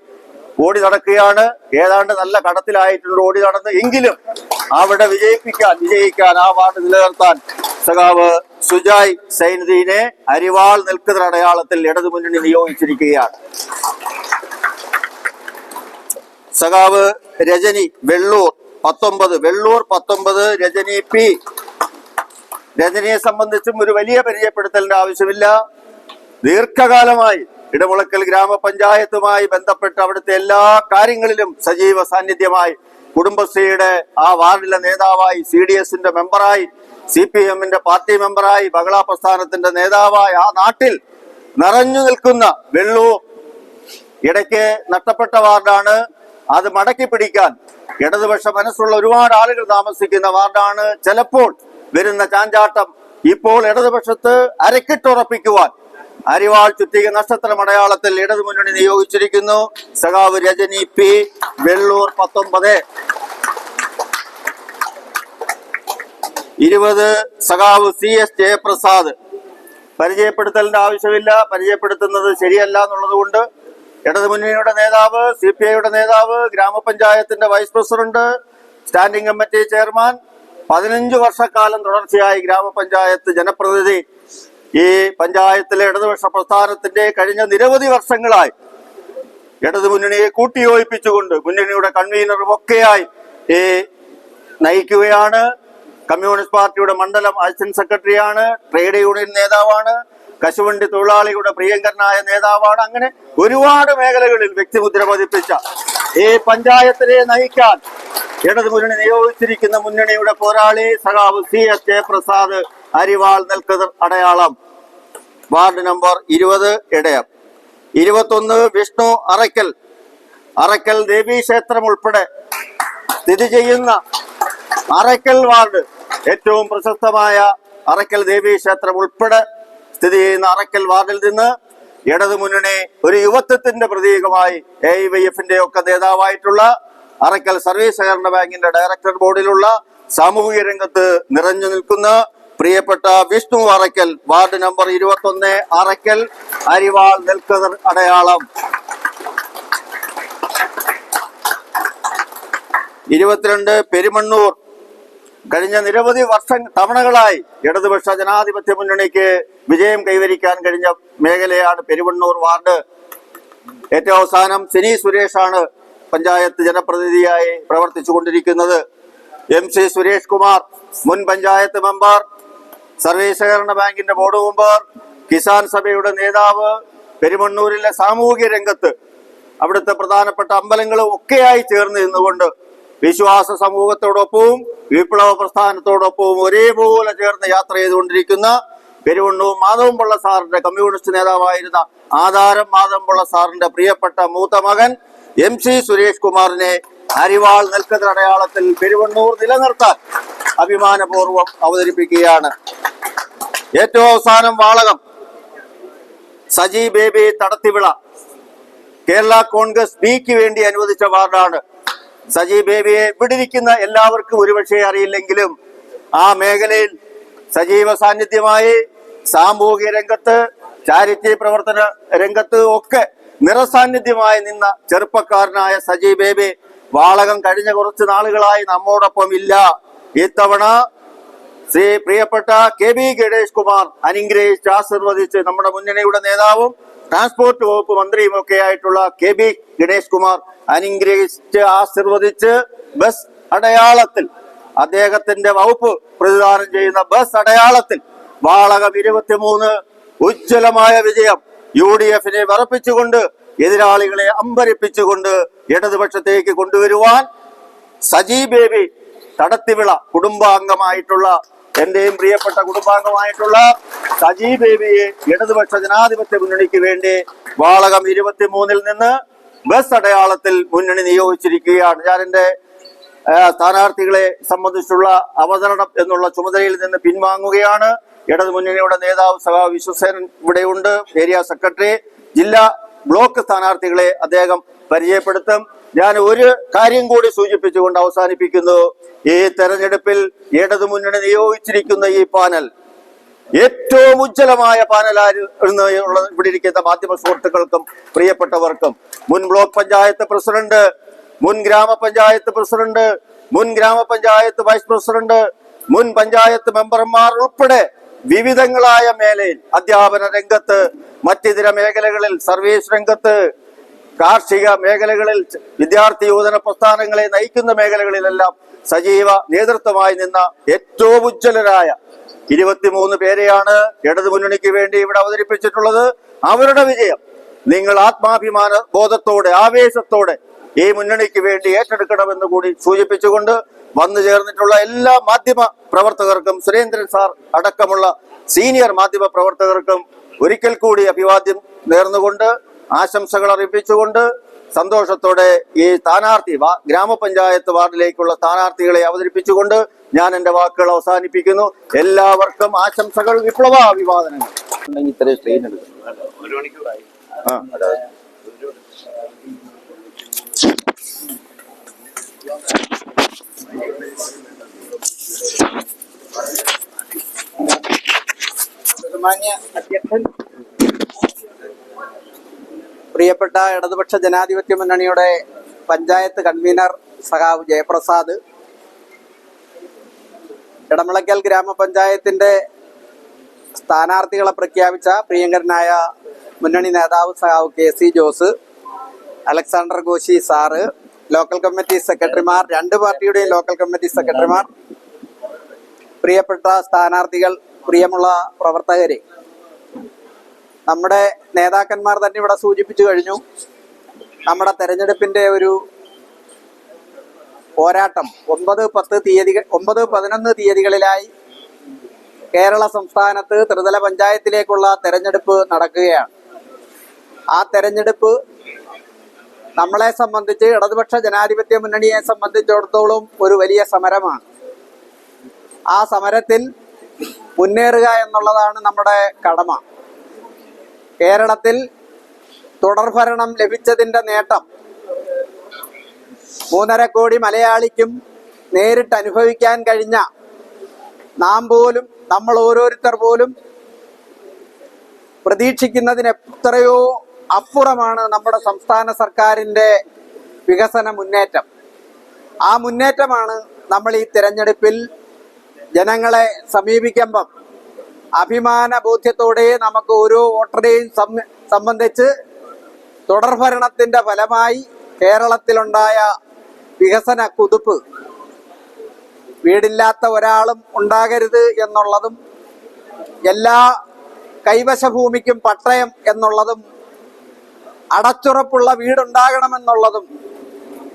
ഓടി നടക്കുകയാണ്. ഏതാണ്ട് നല്ല കടത്തിലായിട്ടുണ്ട് ഓടി നടന്ന്. എങ്കിലും അവിടെ വിജയിക്കാൻ ആ വാർഡ് നിലനിർത്താൻ സഖാവ് സുജായ് സൈനുദ്ദീനെ അരിവാൾ നിൽക്കുന്ന അടയാളത്തിൽ ഇടതുമുന്നണി നിയോഗിച്ചിരിക്കുകയാണ്. സഖാവ് രജനി വെള്ളൂർ 19 രജനി പി. രജനിയെ സംബന്ധിച്ചും ഒരു വലിയ പരിചയപ്പെടുത്തലിന്റെ ആവശ്യമില്ല. ദീർഘകാലമായി ഇടമുളക്കൽ ഗ്രാമപഞ്ചായത്തുമായി ബന്ധപ്പെട്ട് അവിടുത്തെ എല്ലാ കാര്യങ്ങളിലും സജീവ സാന്നിധ്യമായി, കുടുംബശ്രീയുടെ ആ വാർഡിലെ നേതാവായി, CDSന്റെ മെമ്പറായി, CPMന്റെ പാർട്ടി മെമ്പറായി, ബഹള പ്രസ്ഥാനത്തിന്റെ നേതാവായി ആ നാട്ടിൽ നിറഞ്ഞു നിൽക്കുന്ന വെള്ളൂർ ഇടയ്ക്ക് നഷ്ടപ്പെട്ട വാർഡാണ്. അത് മടക്കി പിടിക്കാൻ ഇടതുപക്ഷ മനസ്സുള്ള ഒരുപാട് ആളുകൾ താമസിക്കുന്ന വാർഡാണ്. ചിലപ്പോൾ വരുന്ന ചാഞ്ചാട്ടം ഇപ്പോൾ ഇടതുപക്ഷത്ത് അരക്കിട്ടുറപ്പിക്കുവാൻ അരിവാൾ ചുറ്റിക നക്ഷത്ര അടയാളത്തിൽ ഇടതുമുന്നണി നിയോഗിച്ചിരിക്കുന്നു. സഖാവ് രജനി പി, വെള്ളൂർ 19. 20 സഖാവ് CS ജയപ്രസാദ്. പരിചയപ്പെടുത്തലിന്റെ ആവശ്യമില്ല. പരിചയപ്പെടുത്തുന്നത് ശരിയല്ല എന്നുള്ളത് കൊണ്ട് ഇടതുമുന്നണിയുടെ നേതാവ്, CPIയുടെ നേതാവ്, ഗ്രാമപഞ്ചായത്തിന്റെ vice president, standing committee chairman, 15 വർഷക്കാലം തുടർച്ചയായി ഗ്രാമപഞ്ചായത്ത് ജനപ്രതിനിധി. ഈ പഞ്ചായത്തിലെ ഇടതുപക്ഷ പ്രസ്ഥാനത്തിന്റെ കഴിഞ്ഞ നിരവധി വർഷങ്ങളായി ഇടതുമുന്നണിയെ കൂട്ടിയോജിപ്പിച്ചുകൊണ്ട് മുന്നണിയുടെ കൺവീനറും ഒക്കെയായി നയിക്കുകയാണ്. കമ്മ്യൂണിസ്റ്റ് പാർട്ടിയുടെ മണ്ഡലം അസിസ്റ്റന്റ് സെക്രട്ടറിയാണ്, ട്രേഡ് യൂണിയൻ നേതാവാണ്, കശുവണ്ടി തൊഴിലാളികളുടെ പ്രിയങ്കരനായ നേതാവാണ്. അങ്ങനെ ഒരുപാട് മേഖലകളിൽ വ്യക്തിമുദ്ര പതിപ്പിച്ച ഈ പഞ്ചായത്തിനെ നയിക്കാൻ ഇടതുമുന്നണി നിയോഗിച്ചിരിക്കുന്ന മുന്നണിയുടെ പോരാളി സഖാവ് CS ജയപ്രസാദ്, അരിവാൾ നിൽക്കുന്ന അടയാളം, വാർഡ് നമ്പർ 20 ഇടയം. 21 വിഷ്ണു അറയ്ക്കൽ ദേവീക്ഷേത്രം ഉൾപ്പെടെ സ്ഥിതി ചെയ്യുന്ന അറയ്ക്കൽ വാർഡ്, ഏറ്റവും പ്രശസ്തമായ അറയ്ക്കൽ ദേവീക്ഷേത്രം ഉൾപ്പെടെ സ്ഥിതി ചെയ്യുന്ന അറയ്ക്കൽ വാർഡിൽ നിന്ന് ഇടതുമുന്നണി ഒരു യുവത്വത്തിന്റെ പ്രതീകമായി AIYFന്റെ ഒക്കെ നേതാവായിട്ടുള്ള അറയ്ക്കൽ സർവീസ് സഹകരണ ബാങ്കിന്റെ ഡയറക്ടർ ബോർഡിലുള്ള സാമൂഹിക രംഗത്ത് നിറഞ്ഞു നിൽക്കുന്ന പ്രിയപ്പെട്ട വിഷ്ണു അറയ്ക്കൽ, വാർഡ് നമ്പർ 21 അറയ്ക്കൽ, അരിവാൾ നിൽക്കുന്ന അടയാളം. 22 പെരുമണ്ണൂർ. കഴിഞ്ഞ നിരവധി തവണകളായി ഇടതുപക്ഷ ജനാധിപത്യ മുന്നണിക്ക് വിജയം കൈവരിക്കാൻ കഴിഞ്ഞ മേഖലയാണ് പെരുവണ്ണൂർ വാർഡ്. ഏറ്റവും അവസാനം സിനി സുരേഷാണ് പഞ്ചായത്ത് ജനപ്രതിനിധിയായി പ്രവർത്തിച്ചു കൊണ്ടിരിക്കുന്നത്. MC സുരേഷ് കുമാർ, മുൻ പഞ്ചായത്ത് മെമ്പർ, സർവീസ് സഹകരണ ബാങ്കിന്റെ ബോർഡ് മെമ്പർ, കിസാൻ സഭയുടെ നേതാവ്, പെരുമണ്ണൂരിലെ സാമൂഹിക രംഗത്ത് അവിടുത്തെ പ്രധാനപ്പെട്ട അമ്പലങ്ങളും ഒക്കെയായി ചേർന്ന് നിന്നുകൊണ്ട് വിശ്വാസ സമൂഹത്തോടൊപ്പവും വിപ്ലവ പ്രസ്ഥാനത്തോടൊപ്പവും ഒരേപോലെ ചേർന്ന് യാത്ര ചെയ്തുകൊണ്ടിരിക്കുന്ന പെരുവണ്ണൂർ മാധവൻപിള്ള സാറിന്റെ കമ്മ്യൂണിസ്റ്റ് നേതാവായിരുന്ന ആധാരം മാധവൻപിള്ള സാറിന്റെ പ്രിയപ്പെട്ട മൂത്ത മകൻ MC സുരേഷ് കുമാറിനെ അരിവാൾ നിൽക്കുന്ന അടയാളത്തിൽ പെരുവണ്ണൂർ നിലനിർത്താൻ അഭിമാനപൂർവ്വം അവതരിപ്പിക്കുകയാണ്. ഏറ്റവും അവസാനം വാളകം സജി ബേബി തടത്തിവിള, കേരള കോൺഗ്രസ് ബിക്ക് വേണ്ടി അനുവദിച്ച വാർഡാണ്. സജി ബേബിയെ വിടിരിക്കുന്ന എല്ലാവർക്കും ഒരുപക്ഷെ അറിയില്ലെങ്കിലും ആ മേഖലയിൽ സജീവ സാന്നിധ്യമായി സാമൂഹിക രംഗത്ത്, ചാരിറ്റി പ്രവർത്തന രംഗത്ത് ഒക്കെ നിറസാന്നിധ്യമായി നിന്ന ചെറുപ്പക്കാരനായ സജി ബേബി വാളകം കഴിഞ്ഞ കുറച്ച് നാളുകളായി നമ്മോടൊപ്പം ഇല്ല. ഇത്തവണ പ്രിയപ്പെട്ട KB ഗണേഷ് കുമാർ അനുഗ്രഹിച്ച് ആശീർവദിച്ച് നമ്മുടെ മുന്നണിയുടെ നേതാവും ട്രാൻസ്പോർട്ട് വകുപ്പ് മന്ത്രിയും ഒക്കെ ആയിട്ടുള്ള KB ഗണേഷ് കുമാർ അനുഗ്രഹിച്ച് ആശീർവദിച്ച് ബസ് അടയാളത്തിൽ, അദ്ദേഹത്തിന്റെ വകുപ്പ് പ്രതിദാനം ചെയ്യുന്ന ബസ് അടയാളത്തിൽ വാളകം 23 ഉജ്ജ്വലമായ വിജയം UDFനെ വിറപ്പിച്ചുകൊണ്ട് എതിരാളികളെ അമ്പരപ്പിച്ചുകൊണ്ട് ഇടതുപക്ഷത്തേക്ക് കൊണ്ടുവരുവാൻ സജി ബേബി തടത്തിവിള കുടുംബാംഗമായിട്ടുള്ള എന്റെയും പ്രിയപ്പെട്ട കുടുംബാംഗമായിട്ടുള്ള സജി ബേബിയെ ഇടതുപക്ഷ ജനാധിപത്യ മുന്നണിക്ക് വേണ്ടി വാളകം 23-ൽ നിന്ന് ബസ് അടയാളത്തിൽ മുന്നണി നിയോഗിച്ചിരിക്കുകയാണ്. ഞാൻ എന്റെ സ്ഥാനാർത്ഥികളെ സംബന്ധിച്ചുള്ള അവതരണം എന്നുള്ള ചുമതലയിൽ നിന്ന് പിൻവാങ്ങുകയാണ്. ഇടതു മുന്നണിയുടെ നേതാവ് സഖാവ് വിശ്വസേനൻ ഇവിടെയുണ്ട്. ഏരിയ സെക്രട്ടറി, ജില്ലാ ബ്ലോക്ക് സ്ഥാനാർത്ഥികളെ അദ്ദേഹം പരിചയപ്പെടുത്തും. ഞാൻ ഒരു കാര്യം കൂടി സൂചിപ്പിച്ചുകൊണ്ട് അവസാനിപ്പിക്കുന്നു. ഈ തെരഞ്ഞെടുപ്പിൽ ഇടതു മുന്നണി നിയോഗിച്ചിരിക്കുന്ന ഈ പാനൽ ഏറ്റവും ഉജ്ജ്വലമായ പാനലായി ഇവിടെ ഇരിക്കുന്ന മാധ്യമ സുഹൃത്തുക്കൾക്കും പ്രിയപ്പെട്ടവർക്കും മുൻ ബ്ലോക്ക് പഞ്ചായത്ത് പ്രസിഡന്റ്, മുൻ ഗ്രാമപഞ്ചായത്ത് പ്രസിഡന്റ്, മുൻ ഗ്രാമപഞ്ചായത്ത് വൈസ് പ്രസിഡന്റ്, മുൻ പഞ്ചായത്ത് മെമ്പർമാർ ഉൾപ്പെടെ വിവിധങ്ങളായ മേഖലയിൽ, അധ്യാപന രംഗത്ത്, മറ്റിതര മേഖലകളിൽ, സർവീസ് രംഗത്ത്, കാർഷിക മേഖലകളിൽ, വിദ്യാർത്ഥി യുവജന പ്രസ്ഥാനങ്ങളെ നയിക്കുന്ന മേഖലകളിലെല്ലാം സജീവ നേതൃത്വമായി നിന്ന ഏറ്റവും ഉജ്ജ്വലരായ 23 പേരെയാണ് ഇടതു മുന്നണിക്ക് വേണ്ടി ഇവിടെ അവതരിപ്പിച്ചിട്ടുള്ളത്. അവരുടെ വിജയം നിങ്ങൾ ആത്മാഭിമാന ബോധത്തോടെ, ആവേശത്തോടെ ഈ മുന്നണിക്ക് വേണ്ടി ഏറ്റെടുക്കണമെന്ന് കൂടി സൂചിപ്പിച്ചുകൊണ്ട് വന്നു ചേർന്നിട്ടുള്ള എല്ലാ മാധ്യമ പ്രവർത്തകർക്കും, സുരേന്ദ്രൻ സാർ അടക്കമുള്ള സീനിയർ മാധ്യമ പ്രവർത്തകർക്കും ഒരിക്കൽ കൂടി അഭിവാദ്യം നേർന്നുകൊണ്ട് ആശംസകൾ അറിയിപ്പിച്ചുകൊണ്ട് സന്തോഷത്തോടെ ഈ സ്ഥാനാർത്ഥി ഗ്രാമപഞ്ചായത്ത് വാർഡിലേക്കുള്ള സ്ഥാനാർത്ഥികളെ അവതരിപ്പിച്ചുകൊണ്ട് ഞാൻ എന്റെ വാക്കുകൾ അവസാനിപ്പിക്കുന്നു. എല്ലാവർക്കും ആശംസകൾ, വിപ്ലവ അഭിവാദനങ്ങൾ. ഇത്രയും ട്രെയിൻ എടുക്കുന്നു. ബഹുമാന്യ അധ്യക്ഷൻ, പ്രിയപ്പെട്ട ഇടതുപക്ഷ ജനാധിപത്യ മുന്നണിയുടെ പഞ്ചായത്ത് കൺവീനർ സഖാവ് ജയപ്രസാദ്, ഇടമളയ്ക്കൽ ഗ്രാമപഞ്ചായത്തിന്റെ സ്ഥാനാർത്ഥികളെ പ്രഖ്യാപിച്ച പ്രിയങ്കരനായ മുന്നണി നേതാവ് സഖാവ് KC ജോസ്, അലക്സാണ്ടർ ഘോഷി സാറ്, ലോക്കൽ കമ്മിറ്റി സെക്രട്ടറിമാർ, രണ്ട് പാർട്ടിയുടെയും ലോക്കൽ കമ്മിറ്റി സെക്രട്ടറിമാർ, പ്രിയപ്പെട്ട സ്ഥാനാർത്ഥികൾ, പ്രിയമുള്ള പ്രവർത്തകരെ, നമ്മുടെ നേതാക്കന്മാർ തന്നെ ഇവിടെ സൂചിപ്പിച്ചു കഴിഞ്ഞു. നമ്മുടെ തെരഞ്ഞെടുപ്പിന്റെ ഒരു പോരാട്ടം 9-11 തീയതികളിലായി കേരള സംസ്ഥാനത്ത് ത്രിതല പഞ്ചായത്തിലേക്കുള്ള തെരഞ്ഞെടുപ്പ് നടക്കുകയാണ്. ആ തെരഞ്ഞെടുപ്പ് നമ്മളെ സംബന്ധിച്ച്, ഇടതുപക്ഷ ജനാധിപത്യ മുന്നണിയെ സംബന്ധിച്ചിടത്തോളം ഒരു വലിയ സമരമാണ്. ആ സമരത്തിൽ മുന്നേറുക എന്നുള്ളതാണ് നമ്മുടെ കടമ. കേരളത്തിൽ തുടർഭരണം ലഭിച്ചതിൻ്റെ നേട്ടം 3.5 കോടി മലയാളിക്കും നേരിട്ട് അനുഭവിക്കാൻ കഴിഞ്ഞ നമ്മൾ ഓരോരുത്തർ പോലും പ്രതീക്ഷിക്കുന്നതിന് എത്രയോ അപ്പുറമാണ് നമ്മുടെ സംസ്ഥാന സർക്കാരിൻ്റെ വികസന മുന്നേറ്റം. ആ മുന്നേറ്റമാണ് നമ്മൾ ഈ തിരഞ്ഞെടുപ്പിൽ ജനങ്ങളെ സമീപിക്കുമ്പം അഭിമാന ബോധ്യത്തോടെ നമുക്ക് ഓരോ വോട്ടറെയും സംബന്ധിച്ച് തുടർഭരണത്തിൻ്റെ ഫലമായി കേരളത്തിലുണ്ടായ വികസന കുതിപ്പ്, വീടില്ലാത്ത ഒരാളും ഉണ്ടാകരുത് എന്നുള്ളതും, എല്ലാ കൈവശ ഭൂമിക്കും പട്ടയം എന്നുള്ളതും, അടച്ചുറപ്പുള്ള വീടുണ്ടാകണമെന്നുള്ളതും,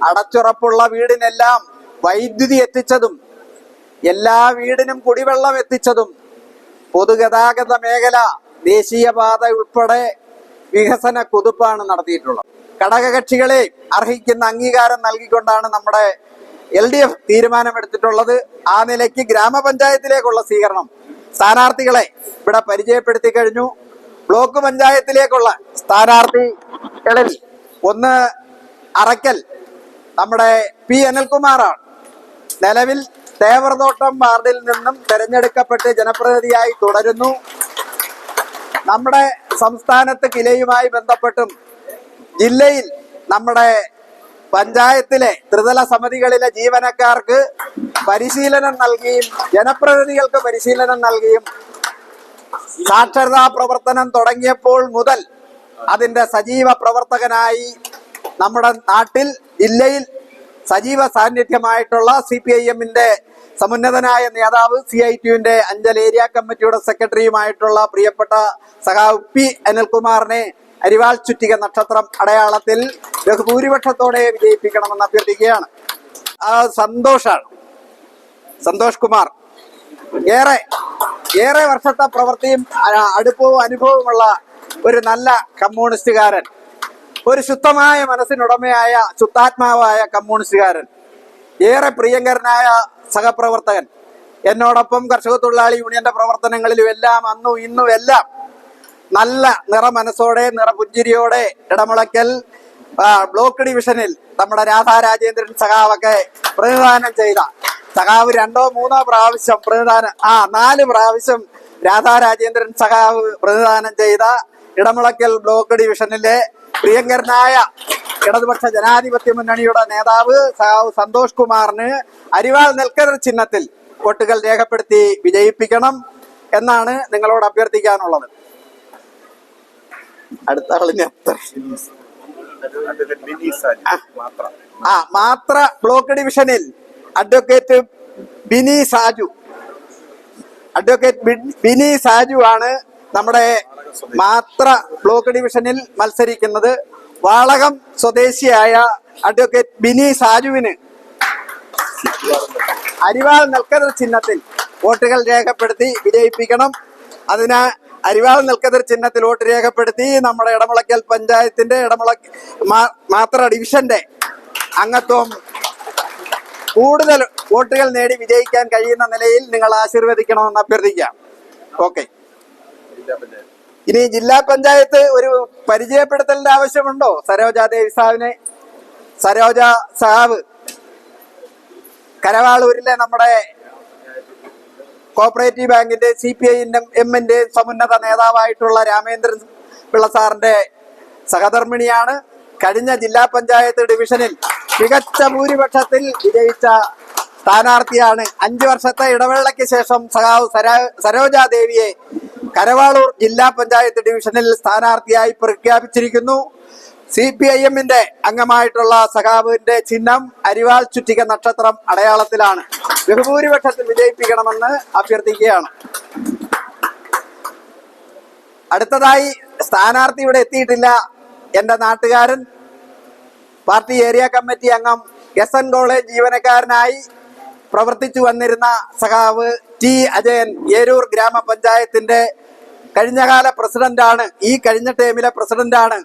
അടച്ചുറപ്പുള്ള വീടിനെല്ലാം വൈദ്യുതി എത്തിച്ചതും, എല്ലാ വീടിനും കുടിവെള്ളം എത്തിച്ചതും, പൊതുഗതാഗത മേഖല, ദേശീയപാത ഉൾപ്പെടെ വികസന കുതിപ്പാണ് നടത്തിയിട്ടുള്ളത്. ഘടകകക്ഷികളെ അർഹിക്കുന്ന അംഗീകാരം നൽകിക്കൊണ്ടാണ് നമ്മുടെ LDF തീരുമാനമെടുത്തിട്ടുള്ളത്. ആ നിലയ്ക്ക് ഗ്രാമപഞ്ചായത്തിലേക്കുള്ള സ്വീകരണം സ്ഥാനാർത്ഥികളെ ഇവിടെ പരിചയപ്പെടുത്തി കഴിഞ്ഞു. ബ്ലോക്ക് പഞ്ചായത്തിലേക്കുള്ള സ്ഥാനാർത്ഥികളിൽ ഒന്ന് അറക്കൽ നമ്മുടെ P. അനിൽകുമാറാണ്. നിലവിൽ തേവർതോട്ടം വാർഡിൽ നിന്നും തെരഞ്ഞെടുക്കപ്പെട്ട് ജനപ്രതിനിധിയായി തുടരുന്നു. നമ്മുടെ സംസ്ഥാനത്ത് കിലയുമായി ബന്ധപ്പെട്ടും ജില്ലയിൽ നമ്മുടെ പഞ്ചായത്തിലെ ത്രിതല സമിതികളിലെ ജീവനക്കാർക്ക് പരിശീലനം നൽകിയും ജനപ്രതിനിധികൾക്ക് പരിശീലനം നൽകിയും സാക്ഷരതാ പ്രവർത്തനം തുടങ്ങിയപ്പോൾ മുതൽ അതിൻ്റെ സജീവ പ്രവർത്തകനായി നമ്മുടെ നാട്ടിൽ, ജില്ലയിൽ സജീവ സാന്നിധ്യമായിട്ടുള്ള CPIM-ന്റെ സമുന്നതനായ നേതാവ്, CITU-ന്റെ അഞ്ചൽ ഏരിയ കമ്മിറ്റിയുടെ സെക്രട്ടറിയുമായിട്ടുള്ള പ്രിയപ്പെട്ട സഖാവ് P. അനിൽകുമാറിനെ അരിവാൾ ചുറ്റിക നക്ഷത്രം അടയാളത്തിൽ ബഹുഭൂരിപക്ഷത്തോടെ വിജയിപ്പിക്കണമെന്ന് അഭ്യർത്ഥിക്കുകയാണ്. സന്തോഷാണ്, സന്തോഷ് കുമാർ. ഏറെ വർഷത്തെ പ്രവൃത്തിയും അടുപ്പവും അനുഭവമുള്ള ഒരു നല്ല കമ്മ്യൂണിസ്റ്റുകാരൻ, ഒരു ശുദ്ധമായ മനസ്സിനുടമയായ ശുദ്ധാത്മാവായ കമ്മ്യൂണിസ്റ്റുകാരൻ, ഏറെ പ്രിയങ്കരനായ സഹപ്രവർത്തകൻ. എന്നോടൊപ്പം കർഷക തൊഴിലാളി യൂണിയന്റെ പ്രവർത്തനങ്ങളിലും എല്ലാം അന്നും ഇന്നും എല്ലാം നല്ല നിറമനസ്സോടെ നിറപുഞ്ചിരിയോടെ ഇടമുളയ്ക്കൽ ബ്ലോക്ക് ഡിവിഷനിൽ നമ്മുടെ രാധാ രാജേന്ദ്രൻ സഖാവൊക്കെ പ്രതിനിധാനം ചെയ്ത സഖാവ് 2-3 പ്രാവശ്യം 4 പ്രാവശ്യം രാധാ രാജേന്ദ്രൻ സഖാവ് പ്രതിനിധാനം ചെയ്ത ഇടമുളയ്ക്കൽ ബ്ലോക്ക് ഡിവിഷനിലെ പ്രിയങ്കരനായ ഇടതുപക്ഷ ജനാധിപത്യ മുന്നണിയുടെ നേതാവ് സഖാവ് സന്തോഷ് കുമാറിന് അരിവാൾ നെൽക്കതിർ ചിഹ്നത്തിൽ വോട്ടുകൾ രേഖപ്പെടുത്തി വിജയിപ്പിക്കണം എന്നാണ് നിങ്ങളോട് അഭ്യർത്ഥിക്കാനുള്ളത്. അടുത്ത ആളിന് മാത്ര ബ്ലോക്ക് ഡിവിഷനിൽ അഡ്വക്കേറ്റ് ബിനി സാജു ആണ് നമ്മുടെ മാത്ര ബ്ലോക്ക് ഡിവിഷനിൽ മത്സരിക്കുന്നത്. വാളകം സ്വദേശിയായ അഡ്വക്കേറ്റ് ബിനി സാജുവിന് അരിവാൾ നെൽക്കതിർ ചിഹ്നത്തിൽ വോട്ടുകൾ രേഖപ്പെടുത്തി വിജയിപ്പിക്കണം. അതിന് അരിവാൾ നെൽക്കതിർ ചിഹ്നത്തിൽ വോട്ട് രേഖപ്പെടുത്തി നമ്മുടെ ഇടമുളയ്ക്കൽ പഞ്ചായത്തിന്റെ മാത്ര ഡിവിഷന്റെ അംഗത്വം കൂടുതൽ വോട്ടുകൾ നേടി വിജയിക്കാൻ കഴിയുന്ന നിലയിൽ നിങ്ങൾ ആശീർവദിക്കണമെന്ന് അഭ്യർത്ഥിക്കാം. ഓക്കെ. ഇനി ജില്ലാ പഞ്ചായത്ത് ഒരു പരിചയപ്പെടുത്തലിന്റെ ആവശ്യമുണ്ടോ? സരോജ സഹാബ് കരവാളൂരിലെ നമ്മുടെ കോപ്പറേറ്റീവ് ബാങ്കിന്റെ CPI-ന്റെ സമുന്നത നേതാവായിട്ടുള്ള രാമേന്ദ്രൻ പിള്ള സാറിന്റെ സഹധർമ്മിണിയാണ്. കഴിഞ്ഞ ജില്ലാ പഞ്ചായത്ത് ഡിവിഷനിൽ മികച്ച ഭൂരിപക്ഷത്തിൽ വിജയിച്ച സ്ഥാനാർത്ഥിയാണ്. 5 വർഷത്തെ ഇടവേളയ്ക്ക് ശേഷം സഖാവ് സരോജാദേവിയെ കരവാളൂർ ജില്ലാ പഞ്ചായത്ത് ഡിവിഷനിൽ സ്ഥാനാർത്ഥിയായി പ്രഖ്യാപിച്ചിരിക്കുന്നു. CPI-ന്റെ അംഗമായിട്ടുള്ള സഖാവിന്റെ ചിഹ്നം അരിവാൾ ചുറ്റിക നക്ഷത്രം അടയാളത്തിലാണ്. ബഹുഭൂരിപക്ഷത്തിൽ വിജയിപ്പിക്കണമെന്ന് അഭ്യർത്ഥിക്കുകയാണ്. അടുത്തതായി സ്ഥാനാർത്ഥി ഇവിടെ എത്തിയിട്ടില്ല. എന്റെ നാട്ടുകാരൻ, പാർട്ടി ഏരിയ കമ്മിറ്റി അംഗം, SN കോളേജ് ജീവനക്കാരനായി പ്രവർത്തിച്ചു വന്നിരുന്ന സഖാവ് T അജയൻ ഏരൂർ ഗ്രാമപഞ്ചായത്തിന്റെ കഴിഞ്ഞകാല പ്രസിഡന്റാണ്. ഈ കഴിഞ്ഞ ടേമിലെ പ്രസിഡന്റാണ്.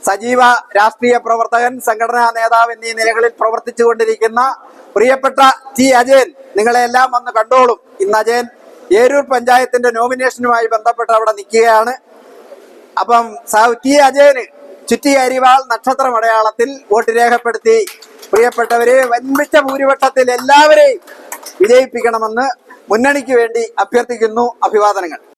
സജീവ രാഷ്ട്രീയ പ്രവർത്തകൻ, സംഘടനാ നേതാവ് എന്നീ നിലകളിൽ പ്രവർത്തിച്ചു കൊണ്ടിരിക്കുന്ന പ്രിയപ്പെട്ട T അജയൻ നിങ്ങളെല്ലാം വന്ന് കണ്ടോളും. ഇന്ന് അജയൻ ഏരൂർ പഞ്ചായത്തിന്റെ നോമിനേഷനുമായി ബന്ധപ്പെട്ട് അവിടെ നിൽക്കുകയാണ്. അപ്പം T അജയന് ചുറ്റി അരിവാൾ നക്ഷത്രം അടയാളത്തിൽ വോട്ട് രേഖപ്പെടുത്തി പ്രിയപ്പെട്ടവരെ വൻപിച്ച ഭൂരിപക്ഷത്തിൽ എല്ലാവരെയും വിജയിപ്പിക്കണമെന്ന് മുന്നണിക്ക് വേണ്ടി അഭ്യർത്ഥിക്കുന്നു. അഭിവാദനങ്ങൾ.